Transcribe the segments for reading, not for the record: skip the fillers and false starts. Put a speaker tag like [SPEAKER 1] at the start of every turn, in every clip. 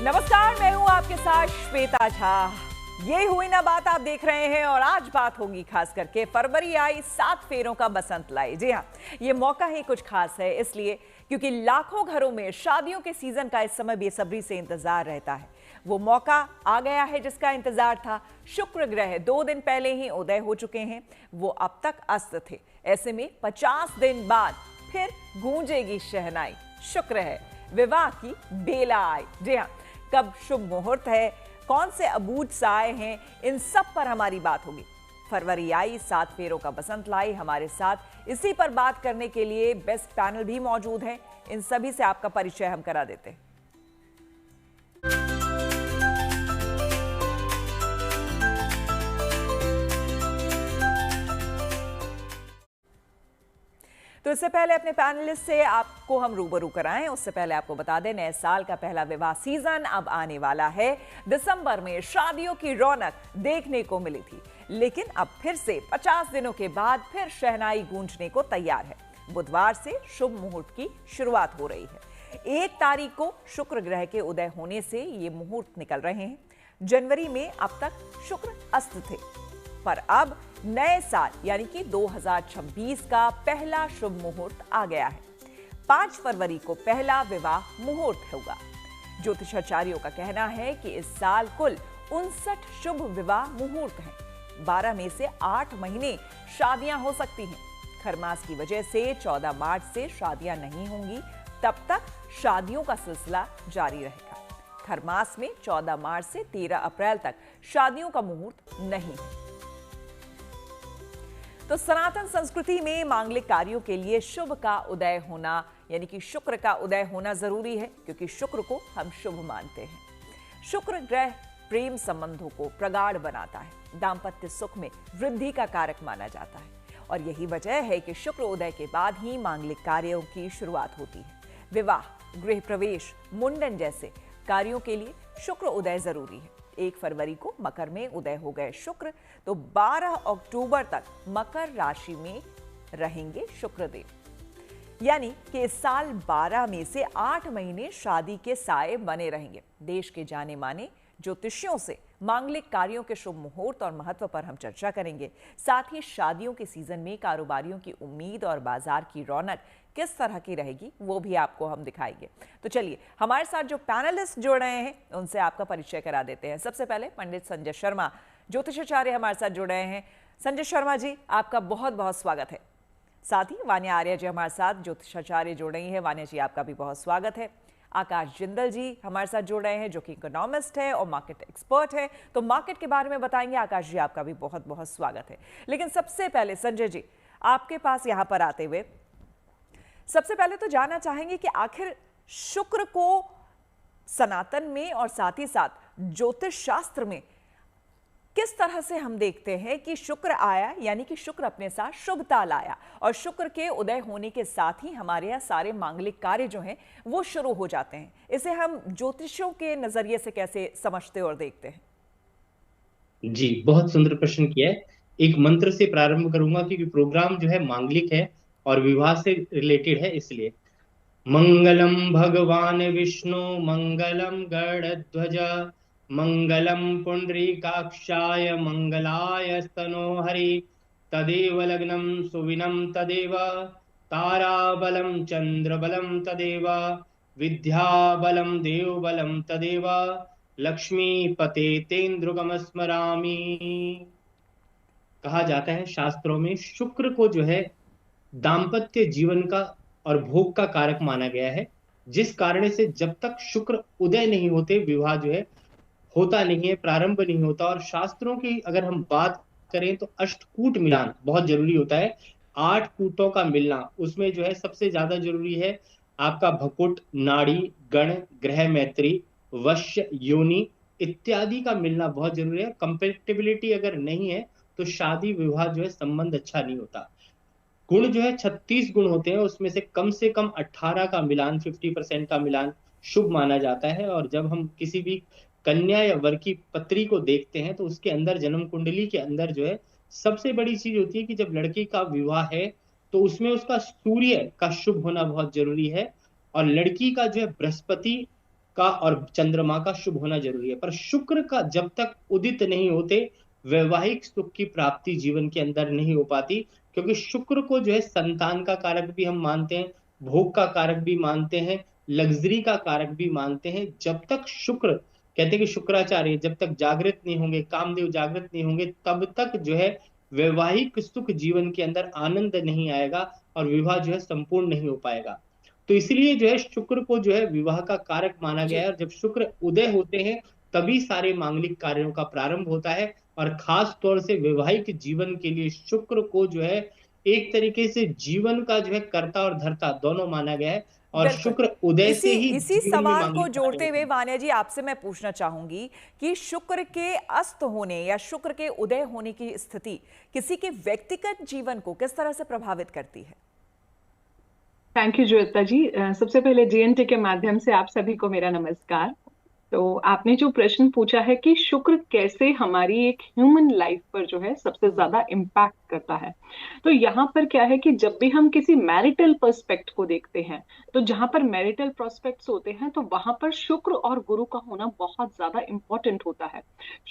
[SPEAKER 1] नमस्कार, मैं हूं आपके साथ श्वेता झा। ये हुई ना बात आप देख रहे हैं और आज बात होगी खास करके फरवरी आई 7 फेरों का बसंत लाई। जी हाँ, ये मौका ही कुछ खास है इसलिए क्योंकि लाखों घरों में शादियों के सीजन का इस समय बेसब्री से इंतजार रहता है। वो मौका आ गया है जिसका इंतजार था। शुक्र ग्रह 2 दिन पहले ही उदय हो चुके हैं, वो अब तक अस्त थे। ऐसे में 50 दिन बाद फिर गूंजेगी शहनाई। शुक्र है, विवाह की बेला आई। जी हाँ, कब शुभ मुहूर्त है, कौन से अबूझ साए हैं, इन सब पर हमारी बात होगी। फरवरी आई 7 फेरों का बसंत लाई। हमारे साथ इसी पर बात करने के लिए बेस्ट पैनल भी मौजूद है। इन सभी से आपका परिचय हम करा देते हैं। तो इससे पहले अपने पैनलिस्ट से आपको हम रूबरू कराएं, उससे पहले आपको बता दें नए साल का पहला विवाह सीजन अब आने वाला है। दिसंबर में शादियों की रौनक देखने को मिली थी, लेकिन अब फिर से 50 दिनों के बाद फिर शहनाई गूंजने को तैयार है। बुधवार से शुभ मुहूर्त की शुरुआत हो रही है। 1 तारीख को शुक्र ग्रह के उदय होने से ये मुहूर्त निकल रहे हैं। जनवरी में अब तक शुक्र अस्त थे, पर अब नए साल यानी कि 2026 का पहला शुभ मुहूर्त आ गया है। 5 फरवरी को पहला विवाह मुहूर्त होगा। ज्योतिषाचार्यों का कहना है कि इस साल कुल 59 शुभ विवाह मुहूर्त हैं। 12 में से 8 महीने शादियां हो सकती हैं। खरमास की वजह से 14 मार्च से शादियां नहीं होंगी, तब तक शादियों का सिलसिला जारी रहेगा। खरमास में 14 मार्च से 13 अप्रैल तक शादियों का मुहूर्त नहीं है। तो सनातन संस्कृति में मांगलिक कार्यों के लिए शुभ का उदय होना यानी कि शुक्र का उदय होना जरूरी है, क्योंकि शुक्र को हम शुभ मानते हैं। शुक्र ग्रह प्रेम संबंधों को प्रगाढ़ बनाता है, दाम्पत्य सुख में वृद्धि का कारक माना जाता है और यही वजह है कि शुक्र उदय के बाद ही मांगलिक कार्यों की शुरुआत होती है। विवाह, गृह प्रवेश, मुंडन जैसे कार्यों के लिए शुक्र उदय जरूरी है। 1 फरवरी को मकर में उदय हो गए शुक्र, तो 12 अक्टूबर तक मकर राशि में रहेंगे शुक्रदेव। यानी कि इस साल 12 में से 8 महीने शादी के साए बने रहेंगे। देश के जाने माने ज्योतिषियों से मांगलिक कार्यों के शुभ मुहूर्त और महत्व पर हम चर्चा करेंगे। साथ ही शादियों के सीजन में कारोबारियों की उम्मीद और बाजार की रौनक किस तरह की रहेगी वो भी आपको हम दिखाएंगे। तो चलिए, हमारे साथ जो पैनलिस्ट जुड़ रहे हैं उनसे आपका परिचय करा देते हैं। सबसे पहले पंडित संजय शर्मा, ज्योतिषाचार्य, हमारे साथ जुड़ रहे हैं। संजय शर्मा जी, आपका बहुत बहुत स्वागत है। साथ ही वान्या आर्य जी हमारे साथ ज्योतिषाचार्य जुड़ रही है। वान्या जी, आपका भी बहुत स्वागत है। आकाश जिंदल जी हमारे साथ जुड़ रहे हैं, जो कि इकोनॉमिस्ट है और मार्केट एक्सपर्ट है, तो मार्केट के बारे में बताएंगे। आकाश जी, आपका भी बहुत बहुत स्वागत है। लेकिन सबसे पहले संजय जी, आपके पास यहां पर आते हुए सबसे पहले तो जानना चाहेंगे कि आखिर शुक्र को सनातन में और साथ ही साथ ज्योतिष शास्त्र में किस तरह से हम देखते हैं कि शुक्र आया यानी कि शुक्र अपने साथ शुभता लाया और शुक्र के उदय होने के साथ ही हमारे यहाँ सारे मांगलिक कार्य जो हैं वो शुरू हो जाते हैं। इसे हम ज्योतिषों के नजरिए से कैसे समझते और देखते हैं?
[SPEAKER 2] जी, बहुत सुंदर प्रश्न किया है। एक मंत्र से प्रारंभ करूंगा क्योंकि प्रोग्राम जो है मांगलिक है और विवाह से रिलेटेड है, इसलिए मंगलम भगवान विष्णु मंगलम गरुड़ध्वज मंगलम पुंडरीकाक्षाय मंगलाय स्तनोहरि तदेव लग्नं सुविनं तदेव ताराबलं चंद्रबलं तदेव विद्याबलं देवबलं तदेव लक्ष्मीपते तेन्द्रुगम स्मरामि। कहा जाता है शास्त्रों में शुक्र को जो है दाम्पत्य जीवन का और भोग का कारक माना गया है, जिस कारण से जब तक शुक्र उदय नहीं होते विवाह जो है होता नहीं है, प्रारंभ नहीं होता। और शास्त्रों की अगर हम बात करें तो अष्टकूट मिलान बहुत जरूरी होता है। 8 कूटों का मिलना, उसमें जो है सबसे ज्यादा जरूरी है आपका भकुट, नाड़ी, गण, ग्रह मैत्री, वश्य, योनि इत्यादि का मिलना बहुत जरूरी है। कंपेटिबिलिटी अगर नहीं है तो शादी विवाह जो है संबंध अच्छा नहीं होता। गुण जो है 36 गुण होते हैं, उसमें से कम 18 का मिलान, 50% का मिलान शुभ माना जाता है। और जब हम किसी भी कन्या या वर की पत्री को देखते हैं तो उसके अंदर, जन्म कुंडली के अंदर जो है सबसे बड़ी चीज होती है कि जब लड़की का विवाह है तो उसमें उसका सूर्य का शुभ होना बहुत जरूरी है और लड़की का जो है बृहस्पति का और चंद्रमा का शुभ होना जरूरी है। पर शुक्र का जब तक उदित नहीं होते, वैवाहिक सुख की प्राप्ति जीवन के अंदर नहीं हो पाती, क्योंकि शुक्र को जो है संतान का कारक भी हम मानते हैं, भोग का कारक भी मानते हैं, लग्जरी का कारक भी मानते हैं। जब तक शुक्र, कहते हैं कि शुक्राचार्य जब तक जागृत नहीं होंगे, कामदेव जागृत नहीं होंगे, तब तक जो है वैवाहिक सुख जीवन के अंदर आनंद नहीं आएगा और विवाह जो है संपूर्ण नहीं हो पाएगा। तो इसलिए जो है शुक्र को जो है विवाह का कारक माना गया
[SPEAKER 1] जी।
[SPEAKER 2] है, और जब शुक्र उदय होते हैं तभी सारे मांगलिक कार्यों का प्रारंभ होता है। और खास तौर से वैवाहिक जीवन के लिए शुक्र को जो है एक तरीके से जीवन का जो है कर्ता और धर्ता दोनों माना गया है, और
[SPEAKER 1] बिल्कुल।
[SPEAKER 2] शुक्र उदय
[SPEAKER 1] इसी
[SPEAKER 2] से ही
[SPEAKER 1] इसी
[SPEAKER 2] जीवन में
[SPEAKER 1] सवाल को
[SPEAKER 2] मांगलिक कार्य
[SPEAKER 1] जोड़ते
[SPEAKER 2] होते
[SPEAKER 1] हुए
[SPEAKER 2] हैं।
[SPEAKER 1] वान्या जी आपसे मैं पूछना चाहूंगी कि शुक्र के अस्त होने या शुक्र के उदय होने की स्थिति किसी के व्यक्तिगत जीवन को किस तरह से प्रभावित करती है?
[SPEAKER 3] थैंक यू श्वेता जी। सबसे पहले जीएनटी के माध्यम से आप सभी को मेरा नमस्कार। तो आपने जो प्रश्न पूछा है कि शुक्र कैसे हमारी एक ह्यूमन लाइफ पर जो है सबसे ज्यादा इम्पैक्ट करता है, तो यहाँ पर क्या है कि जब भी हम किसी मैरिटल पर्सपेक्ट को देखते हैं, तो जहां पर मैरिटल प्रोस्पेक्ट्स होते हैं तो वहां पर शुक्र और गुरु का होना बहुत ज्यादा इंपॉर्टेंट होता है।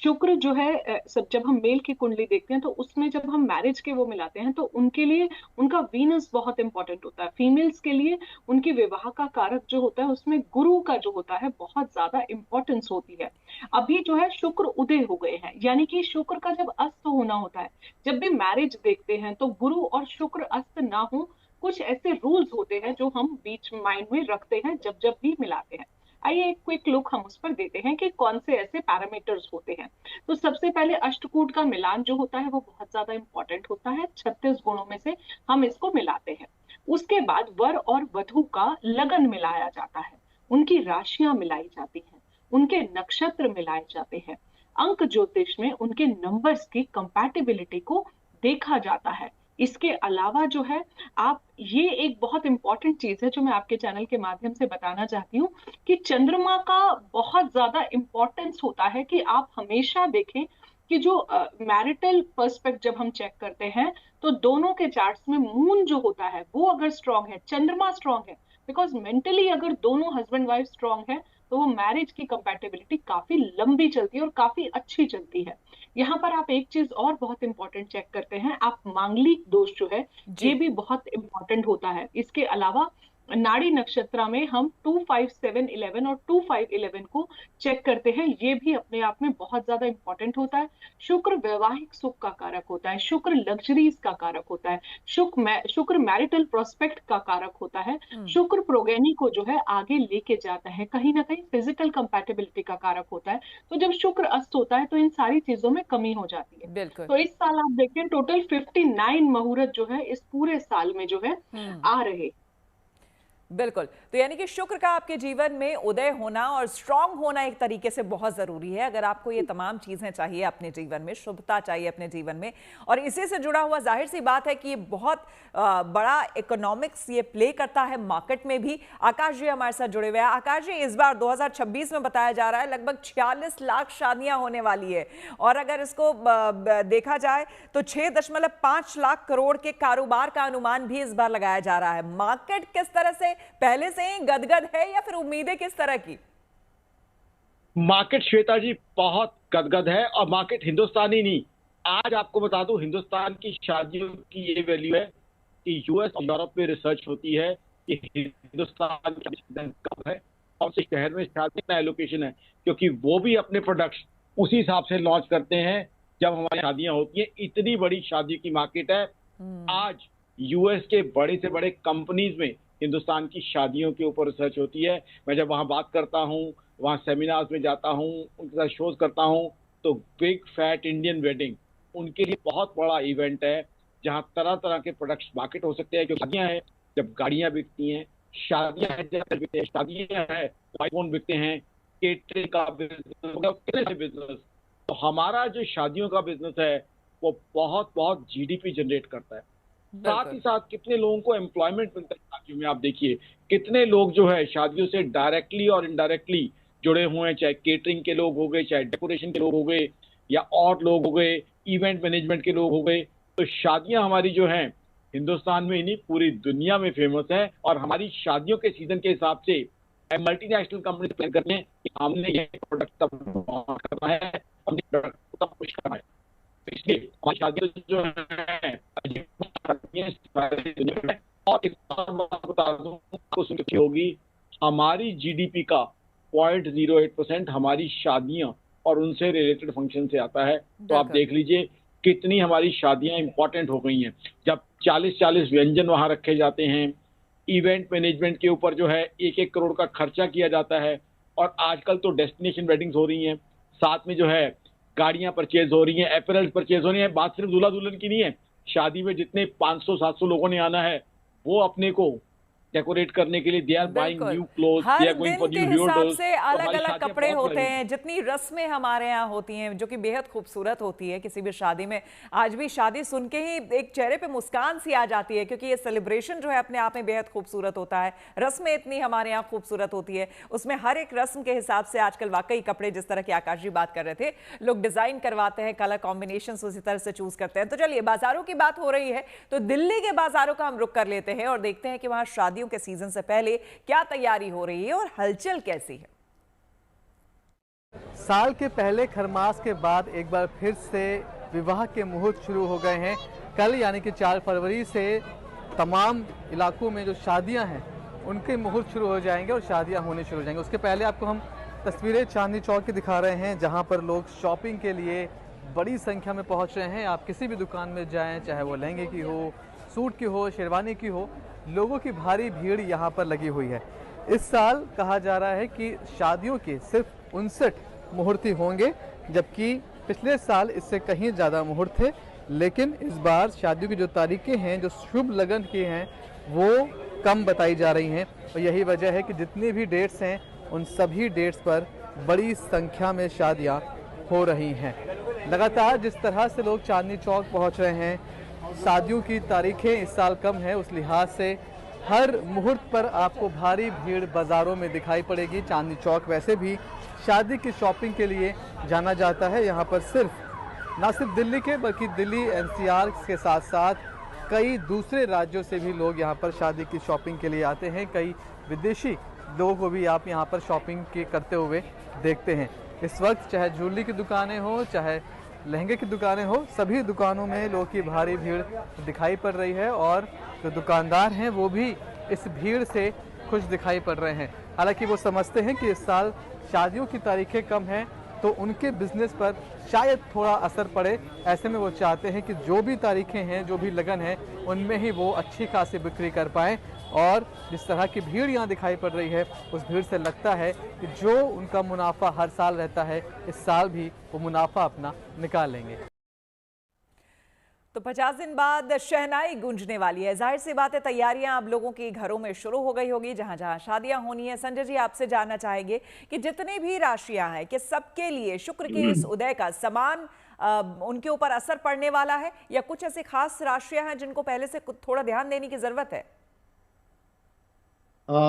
[SPEAKER 3] शुक्र जो है सब जब हम मेल की कुंडली देखते हैं तो उसमें जब हम मैरिज के वो मिलाते हैं तो उनके लिए उनका वीनस बहुत इंपॉर्टेंट होता है। फीमेल्स के लिए उनकी विवाह का कारक जो होता है उसमें गुरु का जो होता है बहुत ज्यादा इंपॉर्टेंस होती है। अभी जो है शुक्र उदय हो गए हैं, यानी कि शुक्र का जब अस्त होना होता है, जब भी मैरिज देखते हैं तो गुरु और शुक्र अस्त ना हो, कुछ ऐसे रूल्स होते हैं जो हम बीच माइंड में रखते हैं जब जब भी मिलाते हैं। आइए एक क्विक लुक हम उस पर देते हैं कि कौन से ऐसे पैरामीटर्स होते हैं। तो सबसे पहले अष्टकूट का मिलान जो होता है वो बहुत ज्यादा इंपॉर्टेंट होता है। 36 गुणों में से हम इसको मिलाते हैं। उसके बाद वर और वधु का लगन मिलाया जाता है, उनकी राशियां मिलाई जाती हैं, उनके नक्षत्र मिलाए जाते हैं। अंक ज्योतिष में उनके नंबर्स की कंपैटिबिलिटी को देखा जाता है। इसके अलावा जो है आप, ये एक बहुत इंपॉर्टेंट चीज है जो मैं आपके चैनल के माध्यम से बताना चाहती हूँ कि चंद्रमा का बहुत ज्यादा इंपॉर्टेंस होता है कि आप हमेशा देखें कि जो मैरिटल पर्सपेक्ट जब हम चेक करते हैं तो दोनों के चार्ट्स में मून जो होता है वो अगर स्ट्रांग है, चंद्रमा स्ट्रांग है, बिकॉज मेंटली अगर दोनों हस्बैंड वाइफ स्ट्रांग है तो वो मैरिज की कंपैटिबिलिटी काफी लंबी चलती है और काफी अच्छी चलती है। यहाँ पर आप एक चीज और बहुत इंपॉर्टेंट चेक करते हैं, आप मांगलिक दोष जो है ये
[SPEAKER 1] जी।
[SPEAKER 3] भी बहुत इंपॉर्टेंट होता है। इसके अलावा नाड़ी नक्षत्र में हम 25711 और 2511 को चेक करते हैं, ये भी अपने आप में बहुत ज्यादा इंपॉर्टेंट होता है। शुक्र वैवाहिक सुख का कारक होता है, शुक्र लग्जरीज का कारक होता है, शुक्र मैरिटल प्रोस्पेक्ट का कारक होता है, शुक्र प्रोगेनी को जो है आगे लेके जाता है, कहीं ना कहीं फिजिकल कंपैटिबिलिटी का कारक होता है। तो जब शुक्र अस्त होता है तो इन सारी चीजों में कमी हो जाती है।
[SPEAKER 1] बिल्कुल।
[SPEAKER 3] तो इस साल आप देखें टोटल 59 मुहूर्त जो है इस पूरे साल में जो है आ रहे।
[SPEAKER 1] बिल्कुल। तो यानी कि शुक्र का आपके जीवन में उदय होना और स्ट्रांग होना एक तरीके से बहुत जरूरी है। अगर आपको ये तमाम चीजें चाहिए अपने जीवन में, शुभता चाहिए अपने जीवन में, और इसी से जुड़ा हुआ जाहिर सी बात है कि ये बहुत बड़ा इकोनॉमिक्स ये प्ले करता है मार्केट में भी। आकाश जी हमारे साथ जुड़े हुए हैं। आकाश जी, इस बार 2026 में बताया जा रहा है लगभग 46 लाख शादियां होने वाली है, और अगर इसको देखा जाए तो 6.5 लाख करोड़ के कारोबार का अनुमान भी इस बार लगाया जा रहा है। मार्केट किस तरह से पहले से ही गदगद है या फिर उम्मीदें किस तरह की?
[SPEAKER 4] मार्केट श्वेता जी बहुत गदगद है, और मार्केट हिंदुस्तानी नहीं, आज आपको बता दूं हिंदुस्तान की शादियों की ये वैल्यू है कि यूएस और यूरोप में रिसर्च होती है कि हिंदुस्तान कब है और से शहर में शादी का एलोकेशन है, क्योंकि वो भी अपने प्रोडक्ट्स उसी हिसाब से लॉन्च करते हैं जब हमारी शादियां होती हैं। इतनी बड़ी शादी की मार्केट है। आज यूएस के बड़े से बड़े कंपनीज में हिंदुस्तान की शादियों के ऊपर रिसर्च होती है। मैं जब वहाँ बात करता हूँ, वहाँ सेमिनार्स में जाता हूँ, उनके साथ शोज करता हूँ, तो बिग फैट इंडियन वेडिंग उनके लिए बहुत बड़ा इवेंट है जहाँ तरह तरह के प्रोडक्ट्स मार्केट हो सकते हैं। क्योंकि शादियाँ हैं, जब गाड़ियाँ बिकती हैं, शादियाँ हैं, शादियाँ हैं, आईफोन बिकते हैं, केटरिंग का बिजनेस। तो हमारा जो शादियों का बिजनेस है वो बहुत बहुत जीडीपी जनरेट करता है। साथ ही साथ कितने लोगों को एम्प्लॉयमेंट मिलता है शादियों में। आप देखिए कितने लोग जो है शादियों से डायरेक्टली और इनडायरेक्टली जुड़े हुए हैं, चाहे केटरिंग के लोग हो गए, चाहे डेकोरेशन के लोग हो गए, या और लोग हो गए, इवेंट मैनेजमेंट के लोग हो गए। तो शादियां हमारी जो हैं हिंदुस्तान में ही नहीं पूरी दुनिया में फेमस है। और हमारी शादियों के सीजन के हिसाब से मल्टीनेशनल कंपनी प्लान करते हैं कि हमने ये प्रोडक्ट तब लॉन्च करना है, हमने प्रोडक्ट को तब पुश करना है। तो इसलिए हमारी शादियां जो है और एक और बात बता दूं आपको, सुन के होगी, हमारी जीडीपी का 0.08% हमारी शादियां और उनसे रिलेटेड फंक्शन से आता है। तो आप देख लीजिए कितनी हमारी शादियां इंपॉर्टेंट हो गई हैं। जब 40-40 व्यंजन वहां रखे जाते हैं, इवेंट मैनेजमेंट के ऊपर जो है 1-1 करोड़ का खर्चा किया जाता है, और आजकल तो डेस्टिनेशन वेडिंग्स हो रही हैं, साथ में जो है गाड़ियां परचेज हो रही हैं, अपैरल्स परचेज हो रही हैं। बात सिर्फ दूल्हा दुल्हन की नहीं है, शादी में जितने 500-700 लोगों ने आना है वो अपने को डेकोरेट करने के लिए they are buying new clothes, they are going for new
[SPEAKER 1] हिसाब से अलग अलग कपड़े होते हैं, जितनी रस्में हमारे यहाँ होती हैं जो कि बेहद खूबसूरत होती है किसी भी शादी में। आज भी शादी सुन के ही एक चेहरे पे मुस्कान सी आ जाती है, क्योंकि ये सेलिब्रेशन जो है अपने आप में बेहद खूबसूरत होता है। रस्में इतनी हमारे यहाँ खूबसूरत होती है, उसमें हर एक रस्म के हिसाब से आजकल वाकई कपड़े, जिस तरह की आकाश जी बात कर रहे थे, लोग डिजाइन करवाते हैं, कलर कॉम्बिनेशन उसी तरह से चूज करते हैं। तो चलिए, बाजारों की बात हो रही है तो दिल्ली के बाजारों का हम रुख कर लेते हैं और देखते हैं कि वहां शादियों के सीजन से पहले क्या तैयारी हो रही है और हलचल कैसी है।
[SPEAKER 5] साल के पहले खरमास के बाद एक बार फिर से विवाह के मुहूर्त शुरू हो गए हैं। कल यानी कि 4 फरवरी से तमाम इलाकों में जो शादियां हैं उनके मुहूर्त शुरू हो जाएंगे और शादियां होने शुरू हो जाएंगे। उसके पहले आपको हम तस्वीरें चांदनी चौक की दिखा रहे हैं, जहां पर लोग शॉपिंग के लिए बड़ी संख्या में पहुंच रहे हैं। आप किसी भी दुकान में जाएं, चाहे वो लहंगे की हो, सूट की हो, शेरवानी की हो, लोगों की भारी भीड़ यहाँ पर लगी हुई है। इस साल कहा जा रहा है कि शादियों के सिर्फ 59 मुहूर्त होंगे, जबकि पिछले साल इससे कहीं ज़्यादा मुहूर्त थे। लेकिन इस बार शादियों की जो तारीखें हैं, जो शुभ लगन की हैं, वो कम बताई जा रही हैं। और यही वजह है कि जितनी भी डेट्स हैं उन सभी डेट्स पर बड़ी संख्या में शादियाँ हो रही हैं। लगातार जिस तरह से लोग चांदनी चौक पहुँच रहे हैं, शादियों की तारीखें इस साल कम है, उस लिहाज से हर मुहूर्त पर आपको भारी भीड़ बाज़ारों में दिखाई पड़ेगी। चांदनी चौक वैसे भी शादी की शॉपिंग के लिए जाना जाता है। यहाँ पर ना सिर्फ दिल्ली के बल्कि दिल्ली एनसीआर के साथ साथ कई दूसरे राज्यों से भी लोग यहाँ पर शादी की शॉपिंग के लिए आते हैं। कई विदेशी लोगों को भी आप यहाँ पर शॉपिंग के करते हुए देखते हैं। इस वक्त चाहे ज्वेलरी की दुकानें हो, चाहे लहंगे की दुकानें हो, सभी दुकानों में लोगों की भारी भीड़ दिखाई पड़ रही है और जो दुकानदार हैं वो भी इस भीड़ से खुश दिखाई पड़ रहे हैं। हालांकि वो समझते हैं कि इस साल शादियों की तारीखें कम हैं तो उनके बिजनेस पर शायद थोड़ा असर पड़े। ऐसे में वो चाहते हैं कि जो भी तारीखें हैं, जो भी लगन है, उनमें ही वो अच्छी खासी बिक्री कर पाएँ। और जिस तरह की भीड़ यहाँ दिखाई पड़ रही है, उस भीड़ से लगता है कि जो उनका मुनाफा हर साल रहता है, इस साल भी वो मुनाफा अपना निकाल लेंगे।
[SPEAKER 1] तो 50 दिन बाद शहनाई गूंजने वाली है। जाहिर सी बात है, तैयारियां अब लोगों के घरों में शुरू हो गई होगी, जहां जहां शादियां होनी है। संजय जी, आपसे जानना चाहेंगे कि जितनी भी राशियां हैं, कि सबके लिए शुक्र के इस उदय का समान उनके ऊपर असर पड़ने वाला है, या कुछ ऐसी खास राशियां हैं जिनको पहले से थोड़ा ध्यान देने की जरूरत है?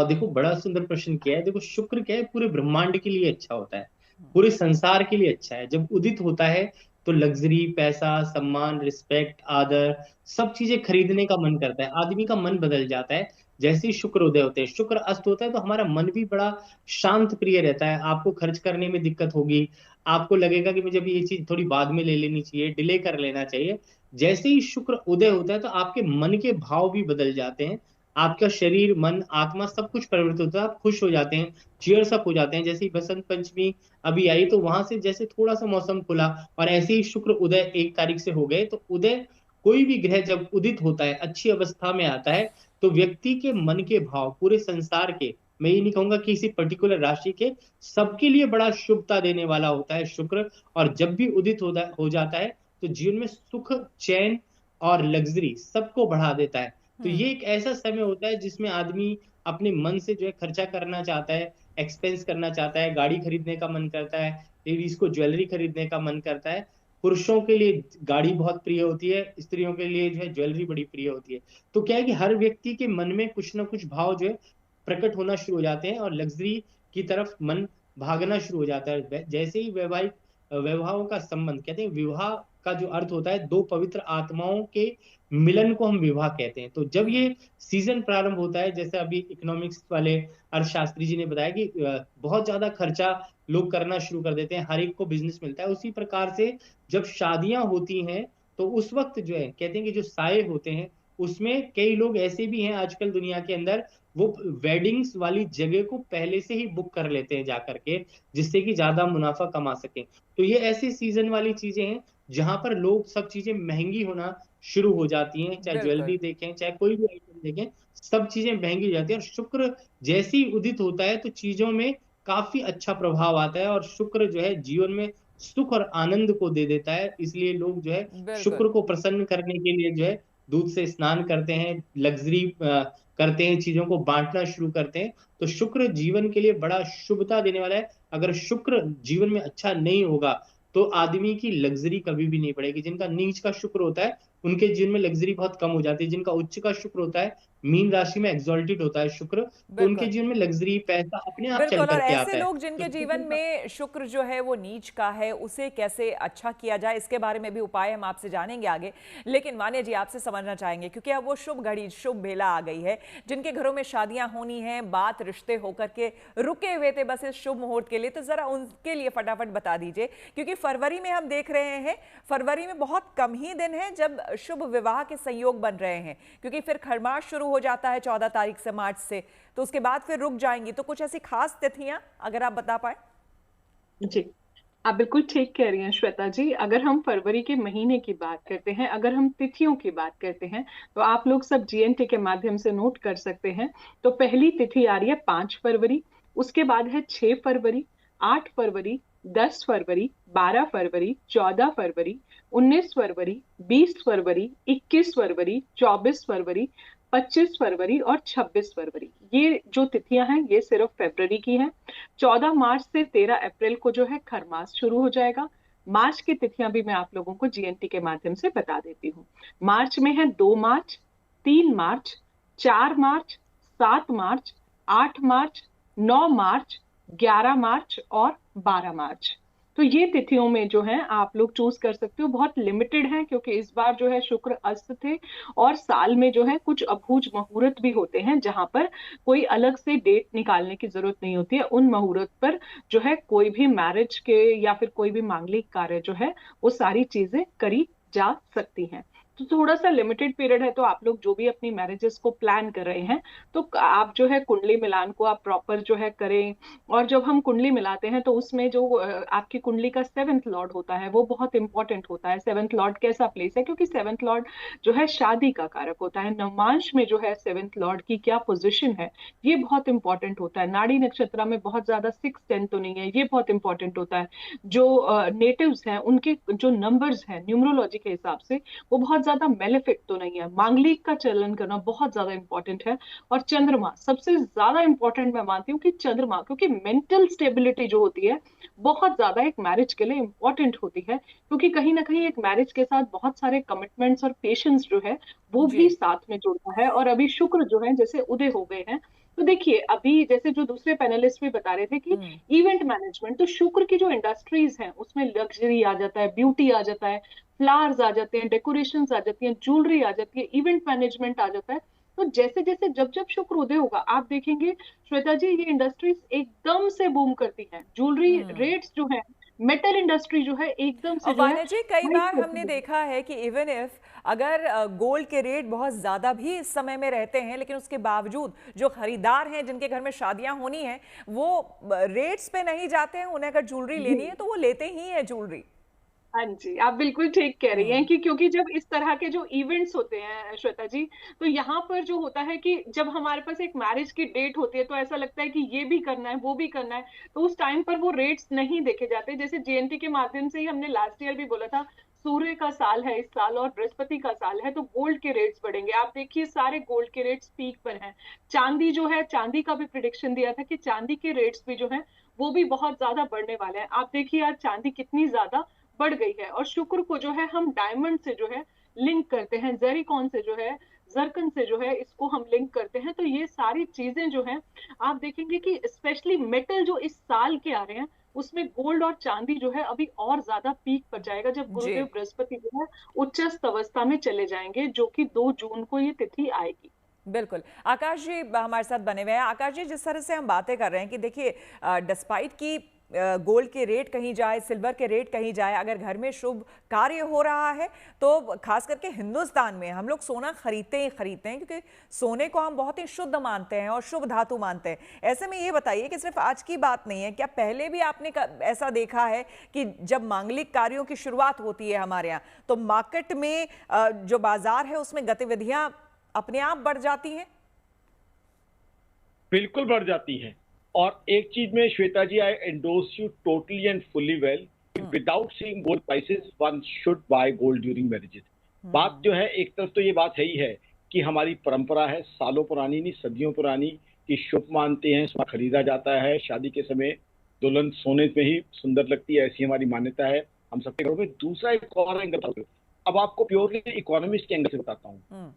[SPEAKER 2] देखो, बड़ा सुंदर प्रश्न किया है। देखो, शुक्र क्या है, पूरे ब्रह्मांड के लिए अच्छा होता है, पूरे संसार के लिए अच्छा है। जब उदित होता है तो लग्जरी, पैसा, सम्मान, रिस्पेक्ट, आदर, सब चीजें खरीदने का मन करता है। आदमी का मन बदल जाता है जैसे ही शुक्र उदय होते हैं। शुक्र अस्त होता है तो हमारा मन भी बड़ा शांत प्रिय रहता है। आपको खर्च करने में दिक्कत होगी, आपको लगेगा कि मुझे अभी ये चीज थोड़ी बाद में ले लेनी चाहिए, डिले कर लेना चाहिए। जैसे ही शुक्र उदय होता है तो आपके मन के भाव भी बदल जाते हैं। आपका शरीर, मन, आत्मा सब कुछ परिवर्तित होता है। आप खुश हो जाते हैं, चीयर्स अप हो जाते हैं। जैसे ही बसंत पंचमी अभी आई तो वहां से जैसे थोड़ा सा मौसम खुला, और ऐसे ही शुक्र उदय 1 तारीख से हो गए। तो उदय, कोई भी ग्रह जब उदित होता है, अच्छी अवस्था में आता है, तो व्यक्ति के मन के भाव, पूरे संसार के, मैं ये नहीं कहूंगा कि किसी पर्टिकुलर राशि के, सबके लिए बड़ा शुभता देने वाला होता है शुक्र। और जब भी उदित हो जाता है तो जीवन में सुख, चैन और लग्जरी सबको बढ़ा देता है। तो ये एक ऐसा समय होता है जिसमें आदमी अपने मन से जो है खर्चा करना चाहता है, एक्सपेंस करना चाहता है, गाड़ी खरीदने का मन करता है, लेडीज को ज्वेलरी खरीदने का मन करता है। पुरुषों के लिए गाड़ी बहुत प्रिय होती है, स्त्रियों के लिए जो है ज्वेलरी बड़ी प्रिय होती है। तो क्या है कि हर व्यक्ति के मन में कुछ ना कुछ भाव जो है प्रकट होना शुरू हो जाते हैं और लग्जरी की तरफ मन भागना शुरू हो जाता है। जैसे ही वैवाहिक वैवाहों का संबंध, कहते हैं विवाह का जो अर्थ होता है दो पवित्र आत्माओं के मिलन को हम विवाह कहते हैं। तो जब ये सीजन प्रारंभ होता है, जैसे अभी इकोनॉमिक्स वाले अर्थशास्त्री जी ने बताया कि बहुत ज्यादा खर्चा लोग करना शुरू कर देते हैं, हर एक को बिजनेस मिलता है, उसी प्रकार से जब शादियां होती हैं तो उस वक्त जो है कहते हैं कि जो साये होते हैं उसमें कई लोग ऐसे भी हैं आजकल दुनिया के अंदर, वो वेडिंग्स वाली जगह को पहले से ही बुक कर लेते हैं जाकर के, जिससे कि ज्यादा मुनाफा कमा सकें। तो ये ऐसी सीजन वाली चीजें हैं जहां पर लोग सब चीजें महंगी होना शुरू हो जाती हैं, चाहे ज्वेलरी देखें चाहे कोई भी आइटम देखें, सब चीजें महंगी हो जाती है। और शुक्र जैसे ही उदित होता है तो चीजों में काफी अच्छा प्रभाव आता है, और शुक्र जो है जीवन में सुख और आनंद को दे देता है। इसलिए लोग जो है शुक्र को प्रसन्न करने के लिए जो है दूध से स्नान करते हैं, लग्जरी करते हैं, चीजों को बांटना शुरू करते हैं। तो शुक्र जीवन के लिए बड़ा शुभता देने वाला है। अगर शुक्र जीवन में अच्छा नहीं होगा तो आदमी की लग्जरी कभी भी नहीं बढ़ेगी। जिनका नीच का शुक्र होता है उनके जीवन में लग्जरी बहुत कम हो जाती है। जिनका उच्च का शुक्र होता है, मीन राशि में एक्सॉल्टेड होता है शुक्र, तो उनके जीवन में लग्जरी पैसा अपने आप चल
[SPEAKER 1] बिल्कुल। और
[SPEAKER 2] करके आता
[SPEAKER 1] ऐसे
[SPEAKER 2] है।
[SPEAKER 1] लोग जिनके जीवन में शुक्र जो है वो नीच का है, उसे कैसे अच्छा किया जाए, इसके बारे में भी उपाय हम आपसे जानेंगे आगे। लेकिन मान्य जी, आपसे समझना चाहेंगे, क्योंकि अब वो शुभ घड़ी, शुभ बेला आ गई है, जिनके घरों में शादियां होनी हैं, बात रिश्ते होकर के रुके हुए थे बस इस शुभ मुहूर्त के लिए, तो जरा उनके लिए फटाफट बता दीजिए। क्योंकि फरवरी में हम देख रहे हैं, फरवरी में बहुत कम ही दिन है जब शुभ विवाह के संयोग बन रहे हैं, क्योंकि फिर खरमास शुरू हो जाता है 14 तारीख से, मार्च से, तो उसके बाद फिर रुक जाएंगी। तो कुछ ऐसी खास तिथियां अगर आप बता पाए।
[SPEAKER 3] जी, आप बिल्कुल ठीक कह रही हैं श्वेता जी। अगर हम फरवरी के महीने की बात करते हैं, अगर हम तिथियों की बात करते हैं, तो आप लोग सब जीएनटी के माध्यम से नोट कर सकते हैं। तो पहली तिथि आ रही है 5 फरवरी, उसके बाद है 6 फरवरी, 8 फरवरी, 10 फरवरी, 12 फरवरी, 14 फरवरी, 19 फरवरी, 20 फरवरी, 21 फरवरी, 24 फरवरी, 25 फरवरी और 26 फरवरी। ये जो तिथियां हैं ये सिर्फ फरवरी की हैं। 14 मार्च से 13 अप्रैल को जो है खरमास शुरू हो जाएगा। मार्च की तिथियां भी मैं आप लोगों को जीएनटी के माध्यम से बता देती हूँ। मार्च में है 2 मार्च, 3 मार्च, 4 मार्च, 7 मार्च, 8 मार्च, 9 मार्च, 11 मार्च और 12 मार्च। तो ये तिथियों में जो है आप लोग चूज कर सकते हो। बहुत लिमिटेड है क्योंकि इस बार जो है शुक्र अस्त थे, और साल में जो है कुछ अभूज मुहूर्त भी होते हैं जहां पर कोई अलग से डेट निकालने की जरूरत नहीं होती है। उन मुहूर्त पर जो है कोई भी मैरिज के या फिर कोई भी मांगलिक कार्य जो है वो सारी चीजें करी जा सकती हैं। तो थोड़ा सा लिमिटेड पीरियड है, तो आप लोग जो भी अपनी मैरिजेस को प्लान कर रहे हैं तो आप जो है कुंडली मिलान को आप प्रॉपर जो है करें। और जब हम कुंडली मिलाते हैं तो उसमें जो आपकी कुंडली का 7th लॉर्ड होता है वो बहुत इंपॉर्टेंट होता है। 7th लॉर्ड कैसा प्लेस है, क्योंकि 7th लॉर्ड जो है शादी का कारक होता है। नवमांश में जो है 7th लॉर्ड की क्या पोजिशन है ये बहुत इंपॉर्टेंट होता है। नाड़ी नक्षत्र में बहुत ज्यादा 6, 10 तो नहीं है, ये बहुत इंपॉर्टेंट होता है। जो नेटिव्स हैं उनके जो नंबर्स हैं न्यूमरोलॉजी के हिसाब से वो बहुत ज्यादा मेलेफिक तो नहीं है। मांगलिक का चलन करना बहुत ज्यादा इंपॉर्टेंट है। और चंद्रमा सबसे ज्यादा इंपॉर्टेंट मैं मानती हूँ कि चंद्रमा, क्योंकि मेंटल स्टेबिलिटी जो होती है बहुत ज्यादा एक मैरिज के लिए इंपॉर्टेंट होती है। क्योंकि कहीं ना कहीं एक मैरिज के साथ बहुत सारे कमिटमेंट्स और पेशेंस जो है वो भी साथ में जुड़ता है। और अभी शुक्र जो है जैसे उदय हो गए हैं, तो देखिए अभी जैसे जो दूसरे पैनलिस्ट भी बता रहे थे कि इवेंट मैनेजमेंट, तो शुक्र की जो इंडस्ट्रीज हैं उसमें लग्जरी आ जाता है, ब्यूटी आ जाता है, फ्लावर्स आ जाते हैं, डेकोरेशंस आ जाती हैं, ज्वेलरी आ जाती है, इवेंट मैनेजमेंट आ जाता है। तो जैसे जैसे जब जब शुक्र उदय होगा आप देखेंगे श्वेता जी ये इंडस्ट्रीज एकदम से बूम करती हैं। ज्वेलरी रेट्स जो है, मेटल इंडस्ट्री जो है एकदम से जो है।
[SPEAKER 1] जी कई बार हमने देखा है कि इवन इफ अगर गोल्ड के रेट बहुत ज्यादा भी इस समय में रहते हैं, लेकिन उसके बावजूद जो खरीदार हैं जिनके घर में शादियां होनी है वो रेट्स पे नहीं जाते हैं। उन्हें अगर ज्वेलरी लेनी है तो वो लेते ही है ज्वेलरी।
[SPEAKER 3] हाँ जी, आप बिल्कुल ठीक कह रही हैं कि क्योंकि जब इस तरह के जो इवेंट्स होते हैं श्वेता जी, तो यहाँ पर जो होता है कि जब हमारे पास एक मैरिज की डेट होती है तो ऐसा लगता है कि ये भी करना है वो भी करना है, तो उस टाइम पर वो रेट्स नहीं देखे जाते। जैसे जेएनटी के माध्यम से ही हमने लास्ट ईयर भी बोला था सूर्य का साल है इस साल और बृहस्पति का साल है, तो गोल्ड के रेट्स बढ़ेंगे। आप देखिए सारे गोल्ड के रेट्स पीक पर हैं। चांदी जो है, चांदी का भी प्रिडिक्शन दिया था कि चांदी के रेट्स भी जो है वो भी बहुत ज्यादा बढ़ने वाले हैं। आप देखिए आज चांदी कितनी ज्यादा बढ़ गई है। और शुक्र को जो है हम डायमंड से जो है लिंक करते हैं, जेरिकॉन से जो है, जरकन से जो है इसको हम लिंक करते हैं। तो ये सारी चीजें जो है आप देखेंगे कि स्पेशली मेटल जो इस साल के आ रहे हैं उसमें गोल्ड और चांदी जो है अभी और ज्यादा पीक पर जाएगा जब
[SPEAKER 1] जी
[SPEAKER 3] गुरुदेव बृहस्पति जो है उच्चस्थ अवस्था में चले जाएंगे, जो कि 2 जून को ये तिथि आएगी।
[SPEAKER 1] बिल्कुल। आकाश जी हमारे साथ बने हुए हैं। आकाश जी, जिस तरह से हम बातें कर रहे हैं कि देखिए डिस्पाइट की गोल्ड के रेट कहीं जाए, सिल्वर के रेट कहीं जाए, अगर घर में शुभ कार्य हो रहा है तो खास करके हिंदुस्तान में हम लोग सोना खरीदते ही खरीदते हैं, क्योंकि सोने को हम बहुत ही शुद्ध मानते हैं और शुभ धातु मानते हैं। ऐसे में ये बताइए कि सिर्फ आज की बात नहीं है, क्या पहले भी आपने ऐसा देखा है कि जब मांगलिक कार्यों की शुरुआत होती है हमारे यहाँ, तो मार्केट में जो बाजार है उसमें गतिविधियां अपने आप बढ़ जाती हैं?
[SPEAKER 4] बिल्कुल बढ़ जाती है। और एक चीज में Shweta ji, I endorse you totally and fully well, without seeing gold prices one should buy gold during marriages. बात जो है, एक तरफ तो ये बात है ही है कि हमारी परंपरा है, सालों पुरानी नहीं सदियों पुरानी, कि शुभ मानते हैं, सोना खरीदा जाता है शादी के समय, दुल्हन सोने में ही सुंदर लगती है, ऐसी हमारी मान्यता है हम सबके घरों में। दूसरा एक और एंगल, अब आपको प्योरली इकोनॉमिस्ट के एंगल से बताता हूँ।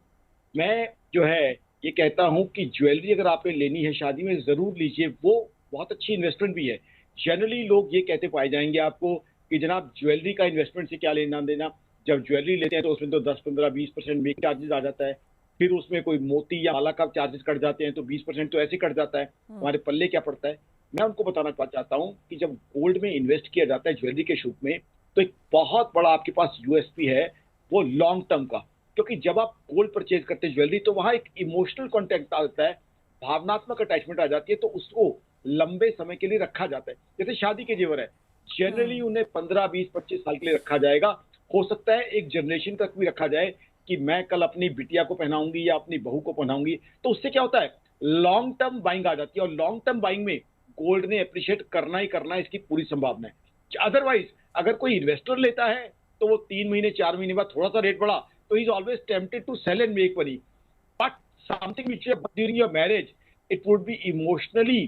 [SPEAKER 4] मैं जो है ये कहता हूं कि ज्वेलरी अगर आपने लेनी है शादी में, जरूर लीजिए, वो बहुत अच्छी इन्वेस्टमेंट भी है। जनरली लोग ये कहते पाए जाएंगे आपको कि जनाब ज्वेलरी का इन्वेस्टमेंट से क्या लेना देना, जब ज्वेलरी लेते हैं तो उसमें तो 10-15-20% मेक चार्जेस आ जाता है, फिर उसमें कोई मोती या माला का चार्जेस कट जाते हैं तो 20% तो ऐसे कट जाता है, हमारे पल्ले क्या पड़ता है। मैं उनको बताना चाहता हूँ कि जब गोल्ड में इन्वेस्ट किया जाता है ज्वेलरी के शुभ में, तो एक बहुत बड़ा आपके पास यूएसपी है, वो लॉन्ग टर्म का। क्योंकि जब आप गोल्ड परचेज करते हैं ज्वेलरी, तो वहां एक इमोशनल कॉन्टेक्ट आता है, भावनात्मक अटैचमेंट आ जाती है, तो उसको लंबे समय के लिए रखा जाता है। जैसे शादी के जेवर है, जनरली उन्हें 15-20-25 साल के लिए रखा जाएगा, हो सकता है एक जनरेशन तक भी रखा जाए कि मैं कल अपनी बिटिया को पहनाऊंगी या अपनी बहू को पहनाऊंगी। तो उससे क्या होता है, लॉन्ग टर्म बाइंग आ जाती है, और लॉन्ग टर्म बाइंग में गोल्ड ने अप्रिशिएट करना ही करना है, इसकी पूरी संभावना है। अदरवाइज अगर कोई इन्वेस्टर लेता है तो वो 3 महीने 4 महीने बाद थोड़ा सा रेट बढ़ा तो he's always tempted to sell and make money. But something which you have during your marriage, it would be emotionally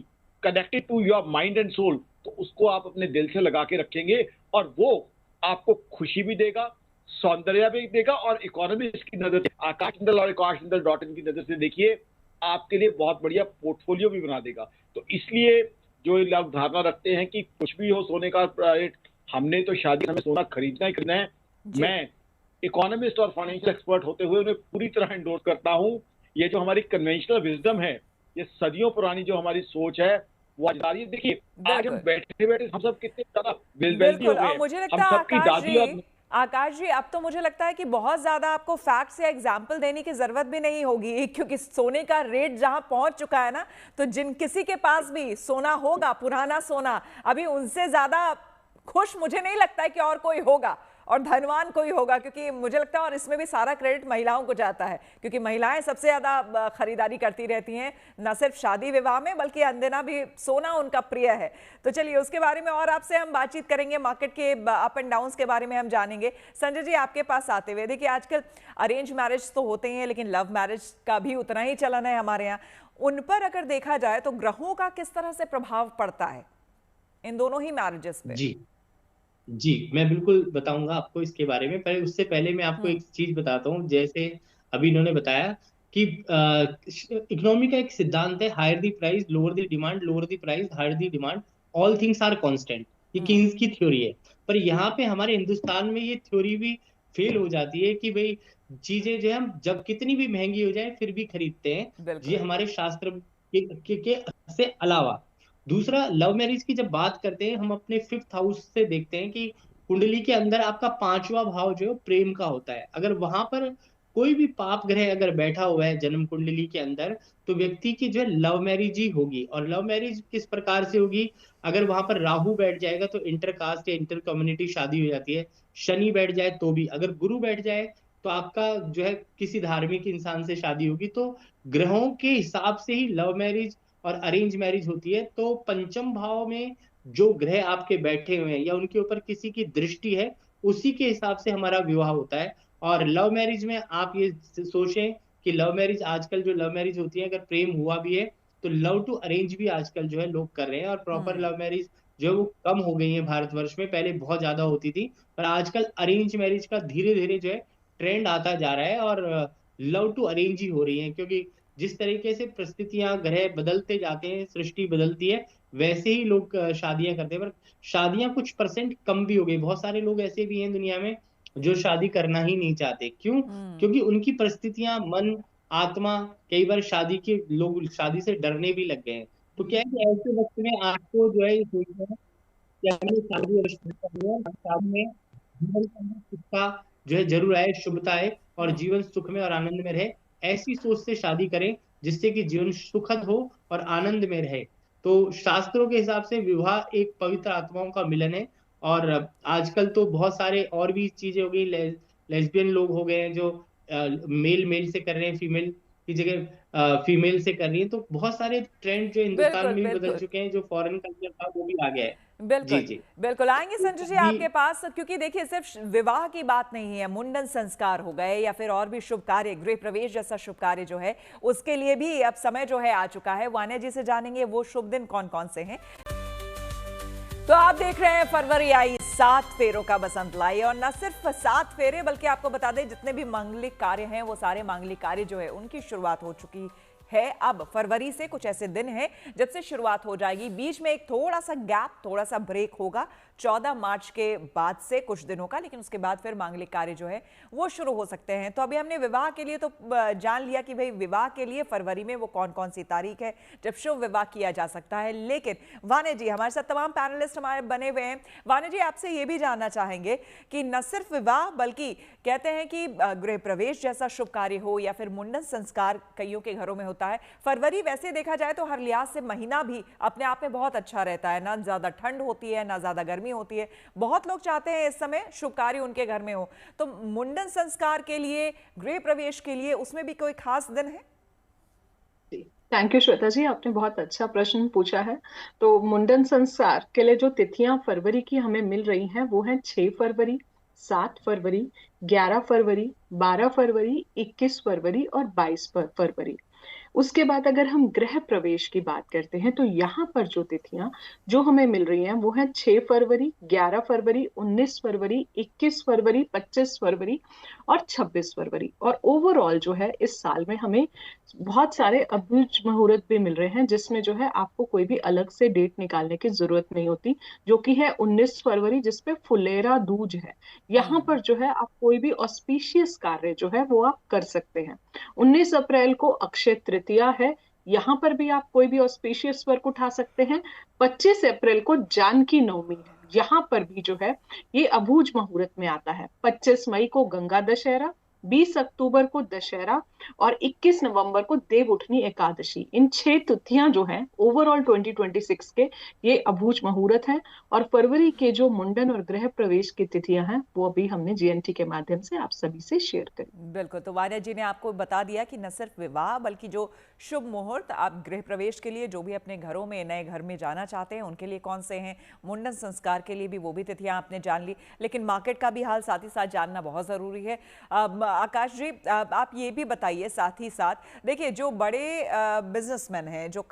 [SPEAKER 4] connected to your mind and soul. तो उसको आप अपने दिल से लगा के रखेंगे, और वो आपको खुशी भी देगा, सौंदर्य भी देगा, और इकोनॉमी की नजर से, आकाश इंदल और आकाशइंदल.in की नजर से देखिए, आपके लिए बहुत बढ़िया पोर्टफोलियो भी बना देगा। तो इसलिए जो लोग धारणा रखते हैं कि कुछ भी हो सोने का रेट, हमने तो शादी में सोना खरीदना ही खरीदना है, मैं इकोनॉमिस्ट और फाइनेंशियल एक्सपर्ट होते हुए उन्हें पूरी तरह एंडोर्स करता हूं। ये जो हमारी कन्वेंशनल विजडम है, ये सदियों पुरानी जो हमारी सोच है, वो आज आ रही है। देखिए आज हम बैठे बैठे हम सब कितने ज्यादा वेल्दी हो गए,
[SPEAKER 1] मुझे लगता
[SPEAKER 4] हम
[SPEAKER 1] है
[SPEAKER 4] सबकी दादी और
[SPEAKER 1] आकाश जी, अब तो मुझे लगता है कि बहुत ज्यादा आपको फैक्ट्स या एग्जाम्पल देने की जरूरत भी नहीं होगी, क्योंकि सोने का रेट जहां पहुंच चुका है ना, तो जिन किसी के पास भी सोना होगा, पुराना सोना, अभी उनसे ज्यादा खुश मुझे नहीं लगता है कि और कोई होगा, और धनवान कोई होगा, क्योंकि मुझे लगता है, और इसमें भी सारा क्रेडिट महिलाओं को जाता है, क्योंकि महिलाएं सबसे ज्यादा खरीदारी करती रहती हैं, न सिर्फ शादी विवाह में बल्कि अनदिना भी सोना उनका प्रिय है। तो चलिए उसके बारे में और आपसे हम बातचीत करेंगे, मार्केट के अप एंड डाउन्स के बारे में हम जानेंगे। संजय जी, आपके पास आते हुए, देखिए आजकल अरेंज मैरिज तो होते हैं, लेकिन लव मैरिज का भी उतना ही चलन है हमारे यहाँ। उन पर अगर देखा जाए तो ग्रहों का किस तरह से प्रभाव पड़ता है इन दोनों ही मैरिजेस पे?
[SPEAKER 2] जी, मैं बिल्कुल बताऊंगा आपको इसके बारे में। पर उससे पहले मैं आपको एक चीज बताता हूँ। जैसे अभी इन्होंने बताया कि इकोनॉमी का एक सिद्धांत है, higher the price lower the demand, lower the price higher the demand, all things are constant. ये किन्स की थ्योरी है। पर यहाँ पे हमारे हिंदुस्तान में ये थ्योरी भी फेल हो जाती है कि भाई चीजें जो है हम जब कितनी भी महंगी हो जाए फिर भी खरीदते हैं, ये हमारे शास्त्र के से अलावा। दूसरा, लव मैरिज की जब बात करते हैं, हम अपने 5th हाउस से देखते हैं कि कुंडली के अंदर आपका 5वां भाव जो है प्रेम का होता है। अगर वहां पर कोई भी पाप ग्रह अगर बैठा हुआ है जन्म कुंडली के अंदर, तो व्यक्ति की जो है लव मैरिज ही होगी। और लव मैरिज किस प्रकार से होगी? अगर वहां पर राहु बैठ जाएगा तो इंटरकास्ट या इंटर कम्युनिटी शादी हो जाती है। शनि बैठ जाए तो भी, अगर गुरु बैठ जाए तो आपका जो है किसी धार्मिक इंसान से शादी होगी। तो ग्रहों के हिसाब से ही लव मैरिज और अरेंज मैरिज होती है। तो पंचम भाव में जो ग्रह आपके बैठे हुए हैं या उनके ऊपर किसी की दृष्टि है, उसी के हिसाब से हमारा विवाह होता है। और लव मैरिज में आप ये सोचें कि लव मैरिज, आजकल जो लव मैरिज होती है, अगर प्रेम हुआ भी है तो लव टू अरेंज भी आजकल जो है लोग कर रहे हैं। और प्रॉपर लव मैरिज जो है वो कम हो गई है भारतवर्ष में, पहले बहुत ज्यादा होती थी। पर आजकल अरेंज मैरिज का धीरे धीरे जो है ट्रेंड आता जा रहा है, और लव टू अरेंज ही हो रही है। क्योंकि जिस तरीके से परिस्थितियां ग्रह बदलते जाते हैं, सृष्टि बदलती है, वैसे ही लोग शादियां करते हैं। पर शादियां कुछ परसेंट कम भी हो गई। बहुत सारे लोग ऐसे भी हैं दुनिया में जो शादी करना ही नहीं चाहते। क्यों? क्योंकि उनकी परिस्थितियां, मन, आत्मा, कई बार शादी के लोग शादी से डरने भी लग गए हैं। तो क्या है कि ऐसे वक्त में आपको जो है ये सोचना है कि हमें शादी अवश्य करनी है। शादी में जीवन के अंदर सुखता जो है जरूर आए, शुभता आए, और जीवन सुख में और आनंद में रहे। ऐसी सोच से शादी करें जिससे कि जीवन सुखद हो और आनंद में रहे। तो शास्त्रों के हिसाब से विवाह एक पवित्र आत्माओं का मिलन है। और आजकल तो बहुत सारे और भी चीजें हो गई। लेस्बियन लोग हो गए हैं जो मेल मेल से कर रहे हैं, फीमेल की जगह फीमेल से कर रही है। तो बहुत सारे ट्रेंड जो हिंदुस्तान
[SPEAKER 1] बिल्कुल
[SPEAKER 2] में भी बदल
[SPEAKER 1] बिल्कुल
[SPEAKER 2] चुके हैं, जो फॉरेन कल्चर था वो भी आ गया है। जी
[SPEAKER 1] बिल्कुल
[SPEAKER 2] जी
[SPEAKER 1] बिल्कुल आएंगे संजय जी
[SPEAKER 2] जी।
[SPEAKER 1] आपके पास, क्योंकि देखिए सिर्फ विवाह की बात नहीं है, मुंडन संस्कार हो गए या फिर और भी शुभ कार्य, गृह प्रवेश जैसा शुभ कार्य जो है उसके लिए भी अब समय जो है आ चुका है। वान्या जी से जानेंगे वो शुभ दिन कौन कौन से हैं। तो आप देख रहे हैं फरवरी आई, 7 फेरों का बसंत लाई। और न सिर्फ 7 फेरे बल्कि आपको बता दें जितने भी मांगलिक कार्य हैं वो सारे मांगलिक कार्य जो है उनकी शुरुआत हो चुकी है। अब फरवरी से कुछ ऐसे दिन हैं जब से शुरुआत हो जाएगी। बीच में एक थोड़ा सा गैप, थोड़ा सा ब्रेक होगा 14 मार्च के बाद से कुछ दिनों का, लेकिन उसके बाद फिर मांगलिक कार्य जो है वो शुरू हो सकते हैं। तो अभी हमने विवाह के लिए तो जान लिया कि भाई विवाह के लिए फरवरी में वो कौन कौन सी तारीख है जब शुभ विवाह किया जा सकता है। लेकिन वान्या जी, हमारे साथ तमाम पैनलिस्ट हमारे बने हुए हैं। वान्या जी, आपसे ये भी जानना चाहेंगे कि न सिर्फ विवाह बल्कि कहते हैं कि गृह प्रवेश जैसा शुभ कार्य हो या फिर मुंडन संस्कार कईयों के घरों में होता है। फरवरी वैसे देखा जाए तो हर लिहाज से महीना भी अपने आप में बहुत अच्छा रहता है, ना ज्यादा ठंड होती है ना ज्यादा गर्मी होती है। बहुत लोग चाहते हैं इस समय शुभ कार्य उनके घर में हो। तो मुंडन संस्कार के लिए, गृह प्रवेश के लिए उसमें भी कोई खास दिन है?
[SPEAKER 3] थैंक यू श्वेता जी, आपने बहुत अच्छा प्रश्न पूछा है। तो मुंडन संस्कार के लिए जो तिथियां फरवरी की हमें मिल रही हैं वो हैं 6 फरवरी, 7 फरवरी, 11 फरवरी, 12 फरवरी, 21 फरवरी और 22 फरवरी। उसके बाद अगर हम गृह प्रवेश की बात करते हैं तो यहाँ पर जो तिथियां जो हमें मिल रही हैं वो है 6 फरवरी, 11 फरवरी, 19 फरवरी, 21 फरवरी, 25 फरवरी और 26 फरवरी। और ओवरऑल जो है इस साल में हमें बहुत सारे अभुज मुहूर्त भी मिल रहे हैं, जिसमें जो है आपको कोई भी अलग से डेट निकालने की जरूरत नहीं होती, जो कि है 19 फरवरी जिसपे फुलेरा दूज है। यहाँ पर जो है आप कोई भी ऑस्पिशियस कार्य जो है वो आप कर सकते हैं। 19 अप्रैल को अक्षय तृतीया है, यहाँ पर भी आप कोई भी ऑस्पिशियस वर्क उठा सकते हैं। 25 अप्रैल को जानकी नवमी है, यहाँ पर भी जो है ये अभूज मुहूर्त में आता है। 25 मई को गंगा दशहरा, 20 अक्टूबर को दशहरा और 21 नवंबर को देव उठनी एकादशी। इन 6 तिथियां जो हैं ओवरऑल 2026 के ये अभूज मुहूर्त हैं। और फरवरी के जो मुंडन और गृह प्रवेश की तिथियां हैं वो अभी हमने जीएनटी के माध्यम से आप सभी से शेयर करी।
[SPEAKER 1] बिल्कुल, तो वान्या जी ने आपको बता दिया कि न सिर्फ विवाह बल्कि जो शुभ मुहूर्त आप गृह प्रवेश के लिए जो भी अपने घरों में नए घर में जाना चाहते हैं उनके लिए कौन से हैं, मुंडन संस्कार के लिए भी वो भी तिथियां आपने जान ली। लेकिन मार्केट का भी हाल साथ ही साथ जानना बहुत जरूरी है। आकाश जी, आप ये भी बताइए साथ ही साथ, देखिए जो बड़े बिजनेसमैन हैं, जो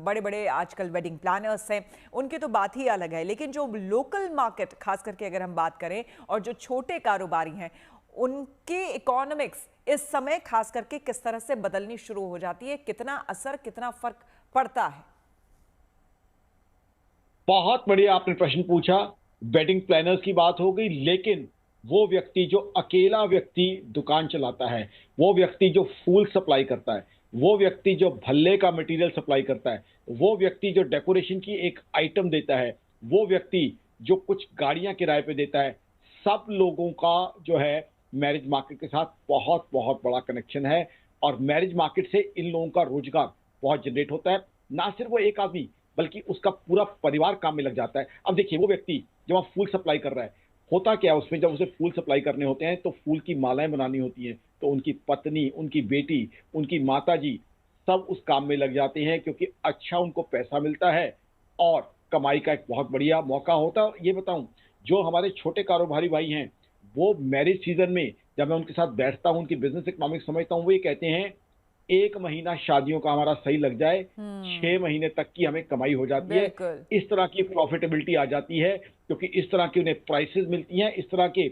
[SPEAKER 1] बड़े बड़े आजकल वेडिंग प्लानर्स हैं, उनकी तो बात ही अलग है। लेकिन जो लोकल मार्केट खास करके अगर हम बात करें और जो छोटे कारोबारी हैं उनके इकोनॉमिक्स इस समय खास करके किस तरह से बदलनी शुरू हो जाती है, कितना असर, कितना फर्क पड़ता है?
[SPEAKER 4] बहुत बढ़िया आपने प्रश्न पूछा। वेडिंग प्लानर्स की बात हो गई, लेकिन वो व्यक्ति जो अकेला व्यक्ति दुकान चलाता है, वो व्यक्ति जो फूल सप्लाई करता है, वो व्यक्ति जो भल्ले का मटेरियल सप्लाई करता है, वो व्यक्ति जो डेकोरेशन की एक आइटम देता है, वो व्यक्ति जो कुछ गाड़ियां किराए पे देता है, सब लोगों का जो है मैरिज मार्केट के साथ बहुत बहुत बड़ा कनेक्शन है। और मैरिज मार्केट से इन लोगों का रोजगार बहुत जनरेट होता है। ना सिर्फ वो एक आदमी बल्कि उसका पूरा परिवार काम में लग जाता है। अब देखिए, वो व्यक्ति जब आप फूल सप्लाई कर रहा है, होता क्या है उसमें, जब उसे फूल सप्लाई करने होते हैं तो फूल की मालाएं बनानी होती हैं, तो उनकी पत्नी, उनकी बेटी, उनकी माताजी सब उस काम में लग जाते हैं, क्योंकि अच्छा उनको पैसा मिलता है और कमाई का एक बहुत बढ़िया मौका होता है। ये बताऊं, जो हमारे छोटे कारोबारी भाई हैं, वो मैरिज सीजन में जब मैं उनके साथ बैठता हूं, उनकी बिजनेस इकोनॉमिक्स समझता हूं, वो ये कहते हैं 1 महीना शादियों का हमारा सही लग जाए, 6 महीने तक की हमें कमाई हो जाती है। इस तरह की प्रॉफिटेबिलिटी आ जाती है, क्योंकि इस तरह की उन्हें प्राइसेस मिलती हैं। इस तरह के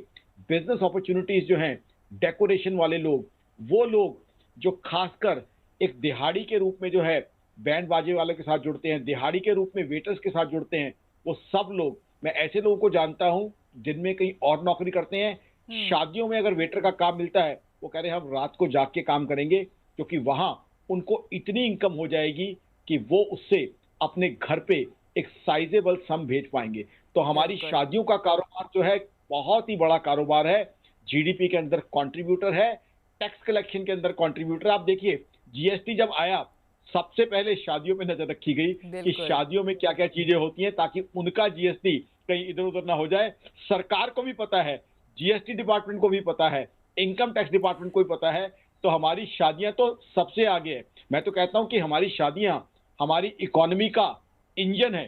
[SPEAKER 4] बिजनेस अपॉर्चुनिटीज जो हैं, डेकोरेशन वाले लोग, वो लोग जो खासकर एक दिहाड़ी के रूप में जो है बैंड बाजे वाले के साथ जुड़ते हैं, दिहाड़ी के रूप में वेटर्स के साथ जुड़ते हैं। वो सब लोग, मैं ऐसे लोगों को जानता हूं दिन में कहीं और नौकरी करते हैं, शादियों में अगर वेटर का काम मिलता है वो कह रहे हैं हम रात को जाग के काम करेंगे, क्योंकि वहां उनको इतनी इनकम हो जाएगी कि वो उससे अपने घर पे एक साइजेबल सम भेज पाएंगे। तो हमारी शादियों का कारोबार जो है बहुत ही बड़ा कारोबार है, जीडीपी के अंदर कंट्रीब्यूटर है, टैक्स कलेक्शन के अंदर कंट्रीब्यूटर। आप देखिए जीएसटी जब आया सबसे पहले शादियों में नजर रखी गई कि शादियों में क्या क्या चीजें होती हैं ताकि उनका जीएसटी कहीं इधर उधर ना हो जाए। सरकार को भी पता है, जीएसटी डिपार्टमेंट को भी पता है, इनकम टैक्स डिपार्टमेंट को भी पता है। तो हमारी शादियां तो सबसे आगे है। मैं तो कहता हूं कि हमारी शादियां हमारी इकोनॉमी का इंजन है,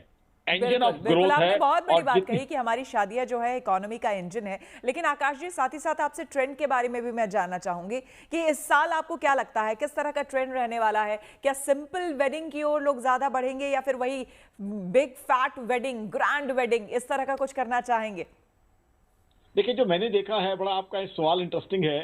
[SPEAKER 4] इंजन ऑफ ग्रोथ है।
[SPEAKER 1] बहुत बड़ी बात कही कि हमारी शादियां जो है इकोनॉमी का इंजन है। लेकिन आकाश जी, साथ ही साथ आपसे ट्रेंड के बारे में भी मैं जानना चाहूंगी कि इस साल आपको क्या लगता है किस तरह का ट्रेंड रहने वाला है? क्या सिंपल वेडिंग की ओर लोग ज्यादा बढ़ेंगे या फिर वही big fat wedding, grand wedding, इस तरह का कुछ करना चाहेंगे?
[SPEAKER 4] देखिए, जो मैंने देखा है, बड़ा आपका ये सवाल इंटरेस्टिंग है।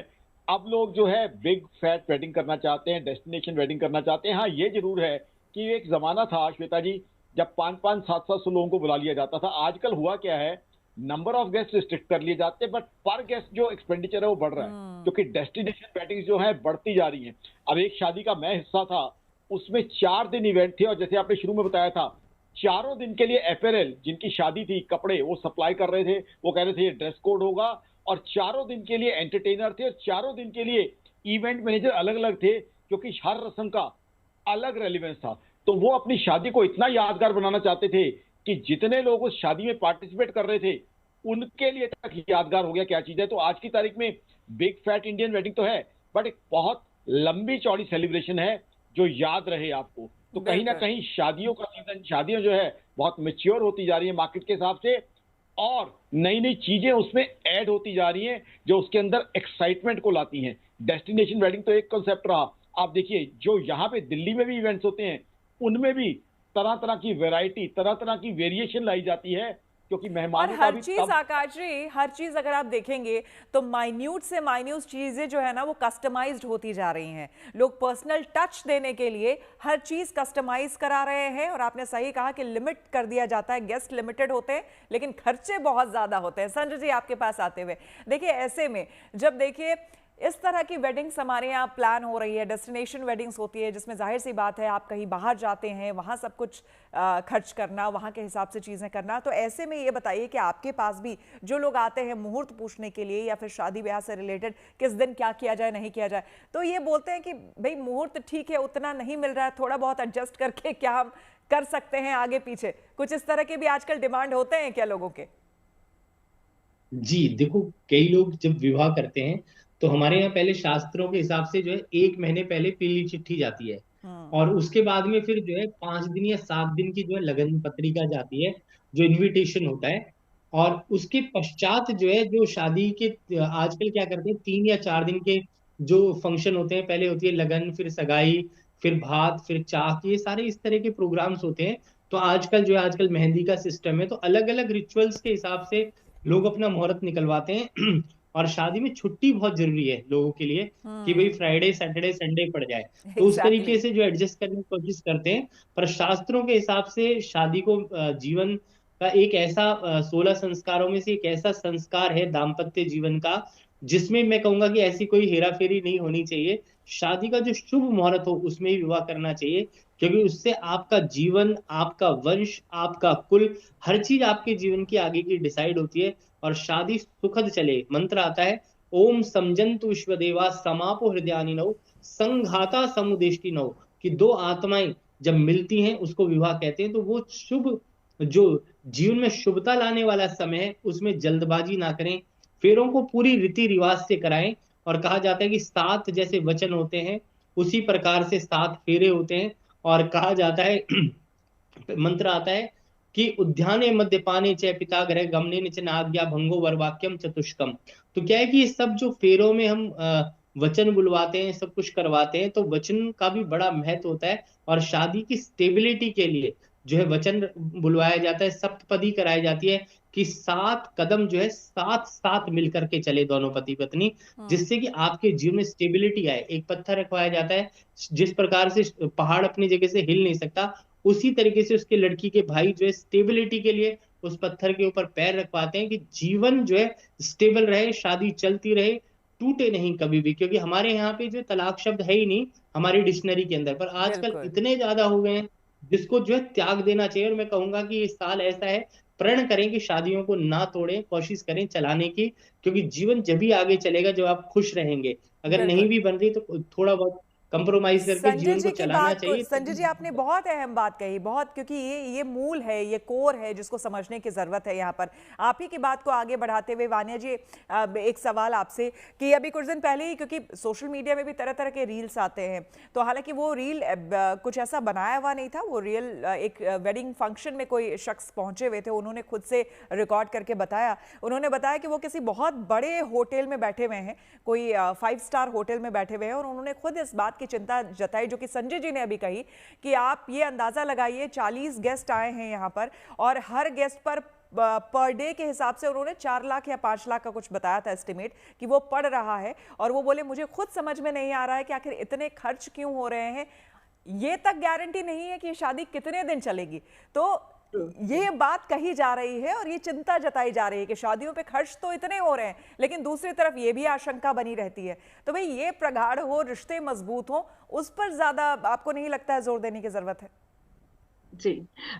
[SPEAKER 4] अब लोग जो है बिग फैट वेडिंग करना चाहते हैं, डेस्टिनेशन वेडिंग करना चाहते हैं। हाँ, ये जरूर है कि एक जमाना था श्वेता जी जब 500, 700 लोगों को बुला लिया जाता था। आजकल हुआ क्या है, नंबर ऑफ गेस्ट रिस्ट्रिक्ट कर लिए जाते हैं, बट पर गेस्ट जो एक्सपेंडिचर है वो बढ़ रहा है, क्योंकि डेस्टिनेशन वेडिंग्स जो है बढ़ती जा रही हैं। अब एक शादी का मैं हिस्सा था, उसमें 4 दिन इवेंट थे, और जैसे आपने शुरू में बताया था, 4 दिन के लिए अपैरल, जिनकी शादी थी, कपड़े वो सप्लाई कर रहे थे। वो कह रहे थे ये ड्रेस कोड होगा, और 4 दिन के लिए एंटरटेनर थे, और 4 दिन के लिए इवेंट मैनेजर अलग अलग थे, क्योंकि हर रस्म का अलग रेलिवेंस था। तो वो अपनी शादी को इतना यादगार बनाना चाहते थे कि जितने लोग उस शादी में पार्टिसिपेट कर रहे थे उनके लिए तक यादगार हो गया क्या चीज है। तो आज की तारीख में बिग फैट इंडियन वेडिंग तो है, बट एक बहुत लंबी चौड़ी सेलिब्रेशन है जो याद रहे आपको। तो कहीं ना कहीं शादियों का सीजन, शादियां जो है बहुत मेच्योर होती जा रही है मार्केट के हिसाब से, और नई नई चीजें उसमें ऐड होती जा रही हैं जो उसके अंदर एक्साइटमेंट को लाती हैं। डेस्टिनेशन वेडिंग तो एक कॉन्सेप्ट रहा। आप देखिए जो यहाँ पे दिल्ली में भी इवेंट्स होते हैं उनमें भी तरह तरह की वैरायटी, तरह तरह की वेरिएशन लाई जाती है, क्योंकि मेहमानों का भी
[SPEAKER 1] चीज आकाश जी, हर चीज अगर आप देखेंगे तो माइन्यूट से माइन्यूट चीजें जो है ना वो कस्टमाइज्ड होती जा रही हैं। लोग पर्सनल टच देने के लिए हर चीज कस्टमाइज करा रहे हैं। और आपने सही कहा कि लिमिट कर दिया जाता है, गेस्ट लिमिटेड होते हैं लेकिन खर्चे बहुत ज्यादा होते हैं। संजय जी, आपके पास आते हुए देखिए, ऐसे में जब देखिए इस तरह की वेडिंग्स हमारे यहाँ प्लान हो रही है, डेस्टिनेशन वेडिंग्स होती है, जिसमें जाहिर सी बात है आप कहीं बाहर जाते हैं, वहाँ सब कुछ खर्च करना, वहाँ के हिसाब से चीज़ें करना। तो ऐसे में ये बताइए कि आपके पास भी जो लोग आते हैं मुहूर्त पूछने के लिए या फिर शादी ब्याह से रिलेटेड किस दिन क्या किया जाए, नहीं किया जाए, तो ये बोलते हैं कि भाई मुहूर्त ठीक है, उतना नहीं मिल रहा है, थोड़ा बहुत एडजस्ट करके क्या हम कर सकते हैं आगे पीछे? कुछ इस तरह के भी आजकल डिमांड होते हैं क्या लोगों के?
[SPEAKER 2] जी देखो, कई लोग जब विवाह करते हैं तो हमारे यहाँ पहले शास्त्रों के हिसाब से जो है 1 महीने पहले पीली चिट्ठी जाती है, और उसके बाद में फिर जो है 5 दिन या 7 दिन की जो है लगन पत्रिका जाती है, जो इनविटेशन होता है। और उसके पश्चात जो है जो शादी के आजकल क्या करते हैं, 3 या 4 दिन के जो फंक्शन होते हैं, पहले होती है लगन, फिर सगाई, फिर भात, फिर चाक, ये सारे इस तरह के प्रोग्राम्स होते हैं। तो आजकल जो है आजकल मेहंदी का सिस्टम है, तो अलग अलग रिचुअल्स के हिसाब से लोग अपना मुहूर्त निकलवाते हैं। और शादी में छुट्टी बहुत जरूरी है लोगों के लिए कि भाई फ्राइडे, सैटरडे, संडे पड़ जाए, तो उस तरीके से जो एडजस्ट करने की कोशिश करते हैं। पर शास्त्रों के हिसाब से शादी को जीवन का एक ऐसा 16 संस्कारों में से एक ऐसा संस्कार है दाम्पत्य जीवन का, जिसमें मैं कहूंगा कि ऐसी कोई हेरा फेरी नहीं होनी चाहिए। शादी का जो शुभ मुहूर्त हो उसमें ही विवाह करना चाहिए, क्योंकि उससे आपका जीवन, आपका वंश, आपका कुल, हर चीज आपके जीवन की आगे की डिसाइड होती है। और शादी सुखद चले, मंत्र आता है ओम समजंतु विश्वदेवा समापो हृदयानिनौ संघाता समुदेष्टिनौ, कि 2 आत्माएं जब मिलती हैं उसको विवाह कहते हैं। तो वो शुभ, जो जीवन में शुभता लाने वाला समय है, उसमें जल्दबाजी ना करें, फेरों को पूरी रीति रिवाज से कराएं। और कहा जाता है कि 7 जैसे वचन होते हैं उसी प्रकार से 7 फेरे होते हैं। और कहा जाता है मंत्र आता है कि उद्याने मद्यपाने च पितागृह गमने च नाज्ञा भंगो वरवाक्यम चतुष्कम। तो क्या है कि ये सब जो फेरों में हम वचन बुलवाते हैं, सब कुछ करवाते हैं, तो वचन का भी बड़ा महत्व होता है। और शादी की स्टेबिलिटी के लिए जो है वचन बुलवाया जाता है, सप्तपदी कराई जाती है कि 7 कदम जो है साथ साथ मिलकर के चले दोनों पति पत्नी, जिससे कि आपके जीवन में स्टेबिलिटी आए। एक पत्थर रखवाया जाता है, जिस प्रकार से पहाड़ अपनी जगह से हिल नहीं सकता, उसी तरीके से उसके लड़की के भाई जो है स्टेबिलिटी के लिए उस पत्थर के ऊपर पैर रखवाते हैं कि जीवन जो है स्टेबल रहे, शादी चलती रहे, टूटे नहीं कभी भी। क्योंकि हमारे यहाँ पे जो तलाक शब्द है ही नहीं हमारी डिक्शनरी के अंदर, पर आजकल
[SPEAKER 1] बिल्कुल।
[SPEAKER 2] इतने ज्यादा हो गए हैं जिसको जो है त्याग देना चाहिए। और मैं कहूंगा कि इस साल ऐसा है, प्रण करें कि शादियों को ना तोड़ें, कोशिश करें चलाने की, क्योंकि जीवन जब भी आगे चलेगा जब आप खुश रहेंगे। अगर नहीं
[SPEAKER 1] बिल्कुल।
[SPEAKER 2] भी बन रही तो थोड़ा बहुत कंप्रोमाइज करके
[SPEAKER 1] संजय
[SPEAKER 2] जीवन को
[SPEAKER 1] जी की
[SPEAKER 2] चलाना
[SPEAKER 1] बात को,
[SPEAKER 2] चाहिए।
[SPEAKER 1] संजय जी आपने बहुत अहम बात कही, बहुत, क्योंकि ये मूल है, ये कोर है जिसको समझने की जरूरत है यहाँ पर। आप ही की बात को आगे बढ़ाते हुए वान्या जी, एक सवाल आपसे कि अभी कुछ दिन पहले ही, क्योंकि सोशल मीडिया में भी तरह तरह के रील्स आते हैं, तो हालांकि वो रील कुछ ऐसा बनाया हुआ नहीं था, वो रील एक वेडिंग फंक्शन में कोई शख्स पहुंचे हुए थे, उन्होंने खुद से रिकॉर्ड करके बताया। उन्होंने बताया कि वो किसी बहुत बड़े होटल में बैठे हुए हैं, कोई 5 स्टार होटल में बैठे हुए हैं, और उन्होंने खुद इस बात की चिंता जताई जो कि संजय जी ने अभी कही कि आप ये अंदाजा लगाइए 40 गेस्ट आए हैं यहाँ पर, और हर गेस्ट पर डे के हिसाब से उन्होंने 4 लाख या 5 लाख का कुछ बताया था एस्टिमेट कि वो पड़ रहा है। और वो बोले मुझे खुद समझ में नहीं आ रहा है कि आखिर इतने खर्च क्यों हो रहे हैं, ये तक गारंटी नहीं है कि ये शादी कितने दिन चलेगी। तो ये बात कही जा रही है और ये चिंता जताई जा रही है कि शादियों पे खर्च तो इतने हो रहे हैं, लेकिन दूसरी तरफ ये भी आशंका बनी रहती है। तो भाई ये प्रगाढ़ हो, रिश्ते मजबूत हो, उस पर ज्यादा आपको नहीं लगता है जोर देने की जरूरत है?
[SPEAKER 3] जी,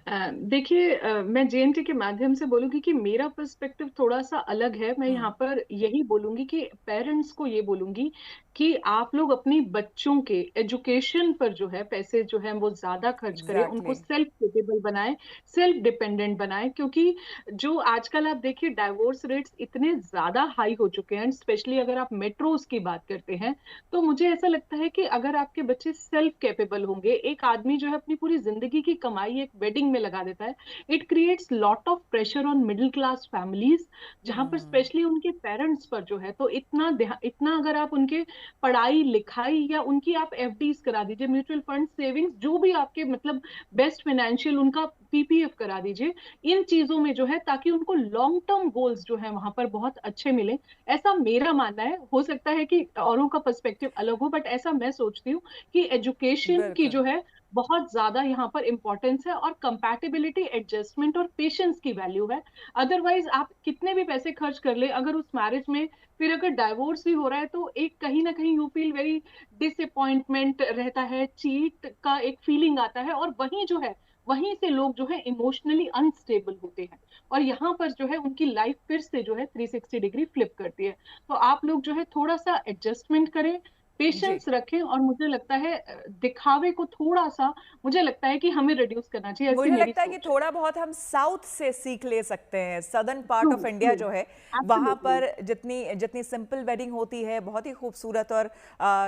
[SPEAKER 3] देखिए, मैं जेएनटी के माध्यम से बोलूंगी कि मेरा पर्सपेक्टिव थोड़ा सा अलग है। मैं यहाँ पर यही बोलूंगी कि पेरेंट्स को ये बोलूंगी कि आप लोग अपनी बच्चों के एजुकेशन पर जो है पैसे जो है वो ज्यादा खर्च करें, उनको
[SPEAKER 1] एग्जैक्टली।
[SPEAKER 3] सेल्फ केपेबल बनाएं, सेल्फ डिपेंडेंट बनाएं। क्योंकि जो आजकल आप देखिए डाइवोर्स रेट्स इतने ज्यादा हाई हो चुके हैं, स्पेशली अगर आप मेट्रोज की बात करते हैं, तो मुझे ऐसा लगता है कि अगर आपके बच्चे सेल्फ कैपेबल होंगे, एक आदमी जो है अपनी पूरी जिंदगी की कमाई एक वेडिंग में लगा देता है, it creates lot of pressure on middle class families, जहां पर स्पेशली उनके पेरेंट्स पर जो है, तो इतना अगर आप उनके पढ़ाई लिखाई या उनकी आप एफडीज करा दीजिए, म्यूचुअल फंड सेविंग्स, जो भी आपके मतलब बेस्ट फाइनेंशियल उनका पीपीएफ करा दीजिए, इन चीजों में जो है, ताकि उनको लॉन्ग टर्म गोल्स जो है वहां पर बहुत अच्छे मिले। ऐसा मेरा मानना है, हो सकता है कि औरों का पर्सपेक्टिव अलग हो, बट ऐसा मैं सोचती हूँ कि एजुकेशन की
[SPEAKER 1] बिल्कुल।
[SPEAKER 3] जो है बहुत ज्यादा यहाँ पर इंपॉर्टेंस है, और कंपैटिबिलिटी, एडजस्टमेंट और पेशेंस की वैल्यू है। अदरवाइज आप कितने भी पैसे खर्च कर ले, अगर उस मैरिज में फिर अगर डाइवोर्स भी हो रहा है, तो एक कहीं ना कहीं यू फील वेरी डिसअपॉइंटमेंट रहता है, चीट का एक फीलिंग आता है, और वहीं जो है वहीं से लोग जो है इमोशनली अनस्टेबल होते हैं, और यहाँ पर जो है उनकी लाइफ फिर से जो है 360 डिग्री फ्लिप करती है। तो आप लोग जो है थोड़ा सा एडजस्टमेंट करें,
[SPEAKER 1] जी,
[SPEAKER 3] पेशेंस रखें, और मुझे लगता है दिखावे को थोड़ा सा मुझे लगता है कि हमें रिड्यूस करना चाहिए, ऐसी
[SPEAKER 1] मुझे
[SPEAKER 3] मेरी
[SPEAKER 1] लगता है कि
[SPEAKER 3] सोच है।
[SPEAKER 1] थोड़ा बहुत हम साउथ से सीख ले सकते हैं, southern part
[SPEAKER 3] true,
[SPEAKER 1] of India
[SPEAKER 3] true,
[SPEAKER 1] जो है, वहां
[SPEAKER 3] एब्सोल्युटली।
[SPEAKER 1] पर जितनी जितनी सिंपल वेडिंग होती है, बहुत ही खूबसूरत और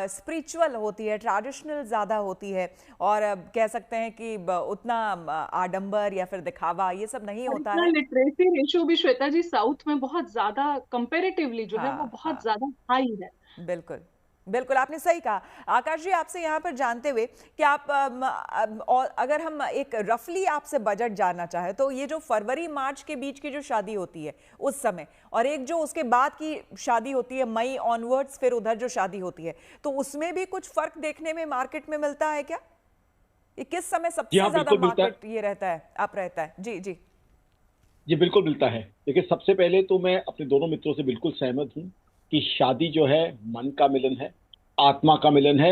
[SPEAKER 1] स्पिरिचुअल होती है, ट्रेडिशनल ज़्यादा होती है, और कह सकते हैं कि उतना आडंबर या फिर दिखावा ये सब नहीं
[SPEAKER 3] और
[SPEAKER 1] होता
[SPEAKER 3] इतना
[SPEAKER 1] है।
[SPEAKER 3] लिटरेसी रेशियो भी श्वेता जी साउथ में बहुत ज्यादा कंपेरेटिवली जो है वो
[SPEAKER 1] हाँ
[SPEAKER 3] बहुत
[SPEAKER 1] हाँ,
[SPEAKER 3] ज्यादा हाई है।
[SPEAKER 1] बिल्कुल। बिल्कुल आपने सही कहा। आकाश जी, आपसे यहाँ पर जानते हुए कि आप और अगर हम एक रफली आपसे बजट जानना चाहे, तो ये जो फरवरी मार्च के बीच की जो शादी होती है उस समय, और एक जो उसके बाद की शादी होती है मई ऑनवर्ड्स, फिर उधर जो शादी होती है, तो उसमें भी कुछ फर्क देखने में मार्केट में मिलता है क्या? ये किस समय
[SPEAKER 4] जी
[SPEAKER 1] सबसे
[SPEAKER 4] हाँ,
[SPEAKER 1] ज्यादा
[SPEAKER 4] बिल्कुल मिलता है।
[SPEAKER 1] मार्केट ये रहता है, आप रहता है? जी जी।
[SPEAKER 4] जी बिल्कुल मिलता है। देखिए, सबसे पहले तो मैं अपने दोनों मित्रों से बिल्कुल सहमत हूँ कि शादी जो है मन का मिलन है, आत्मा का मिलन है,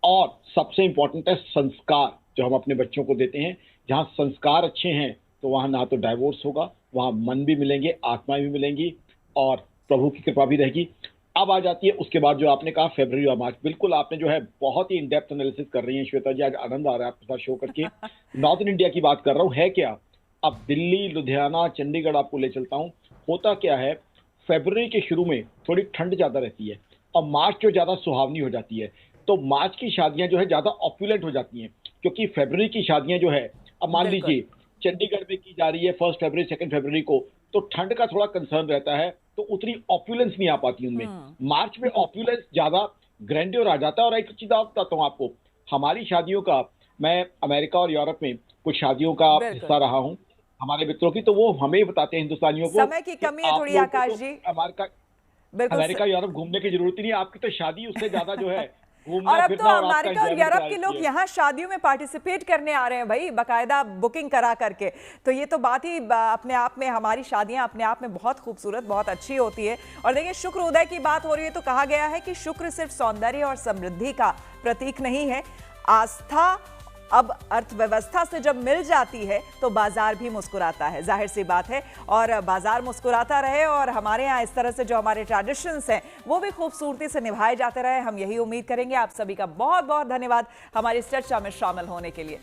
[SPEAKER 4] और सबसे इम्पोर्टेंट है संस्कार जो हम अपने बच्चों को देते हैं। जहाँ संस्कार अच्छे हैं तो वहाँ ना तो डाइवोर्स होगा, वहाँ मन भी मिलेंगे, आत्माएं भी मिलेंगी, और प्रभु की कृपा भी रहेगी। अब आ जाती है उसके बाद जो आपने कहा फरवरी और मार्च, बिल्कुल आपने जो है बहुत ही इन डेप्थ एनालिसिस कर रही हैं श्वेता जी, आज आनंद आ रहा है आपके साथ शो करके। नॉर्थ इंडिया की बात कर रहा हूँ, है क्या, अब दिल्ली, लुधियाना, चंडीगढ़ आपको ले चलता हूँ। होता क्या है, फरवरी के शुरू में थोड़ी ठंड ज्यादा रहती है, और मार्च जो ज्यादा सुहावनी हो जाती है, तो मार्च की शादियां जो है ज्यादा ऑप्युलेंट हो जाती हैं। क्योंकि फरवरी की शादियां जो है, अब मान
[SPEAKER 1] बिल्कुल।
[SPEAKER 4] लीजिए चंडीगढ़ में की जा रही है 1 फरवरी 2 फरवरी को, तो ठंड का थोड़ा कंसर्न रहता है, तो उतनी ऑप्युलेंस नहीं आ पाती उनमें। मार्च में ऑप्युलेंस ज्यादा, ग्रैंडियर आ जाता है। और एक चीज और बताता हूँ आपको, हमारी शादियों का, मैं अमेरिका और यूरोप में कुछ शादियों का हिस्सा रहा हूँ हमारे मित्रों की, तो वो हमें ही बताते हैं हिंदुस्तानियों को,
[SPEAKER 1] समय की कमी है थोड़ी आकाश जी,
[SPEAKER 4] अमेरिका यूरोप घूमने की जरूरत ही नहीं, आपकी तो शादी उससे ज्यादा जो है
[SPEAKER 1] और अब तो अमेरिका और यूरोप के लोग यहाँ शादियों में पार्टिसिपेट करने आ रहे हैं भाई, बकायदा बुकिंग करा करके। तो ये तो बात ही अपने आप में, हमारी शादियां अपने आप में बहुत खूबसूरत, बहुत अच्छी होती है। और देखिए, शुक्र उदय की बात हो रही है तो कहा गया है कि शुक्र सिर्फ सौंदर्य और समृद्धि का प्रतीक नहीं है, आस्था अब अर्थव्यवस्था से जब मिल जाती है तो बाजार भी मुस्कुराता है, जाहिर सी बात है। और बाजार मुस्कुराता रहे और हमारे यहाँ इस तरह से जो हमारे ट्रेडिशंस हैं वो भी खूबसूरती से निभाए जाते रहे, हम यही उम्मीद करेंगे। आप सभी का बहुत बहुत धन्यवाद हमारी इस चर्चा में शामिल होने के लिए।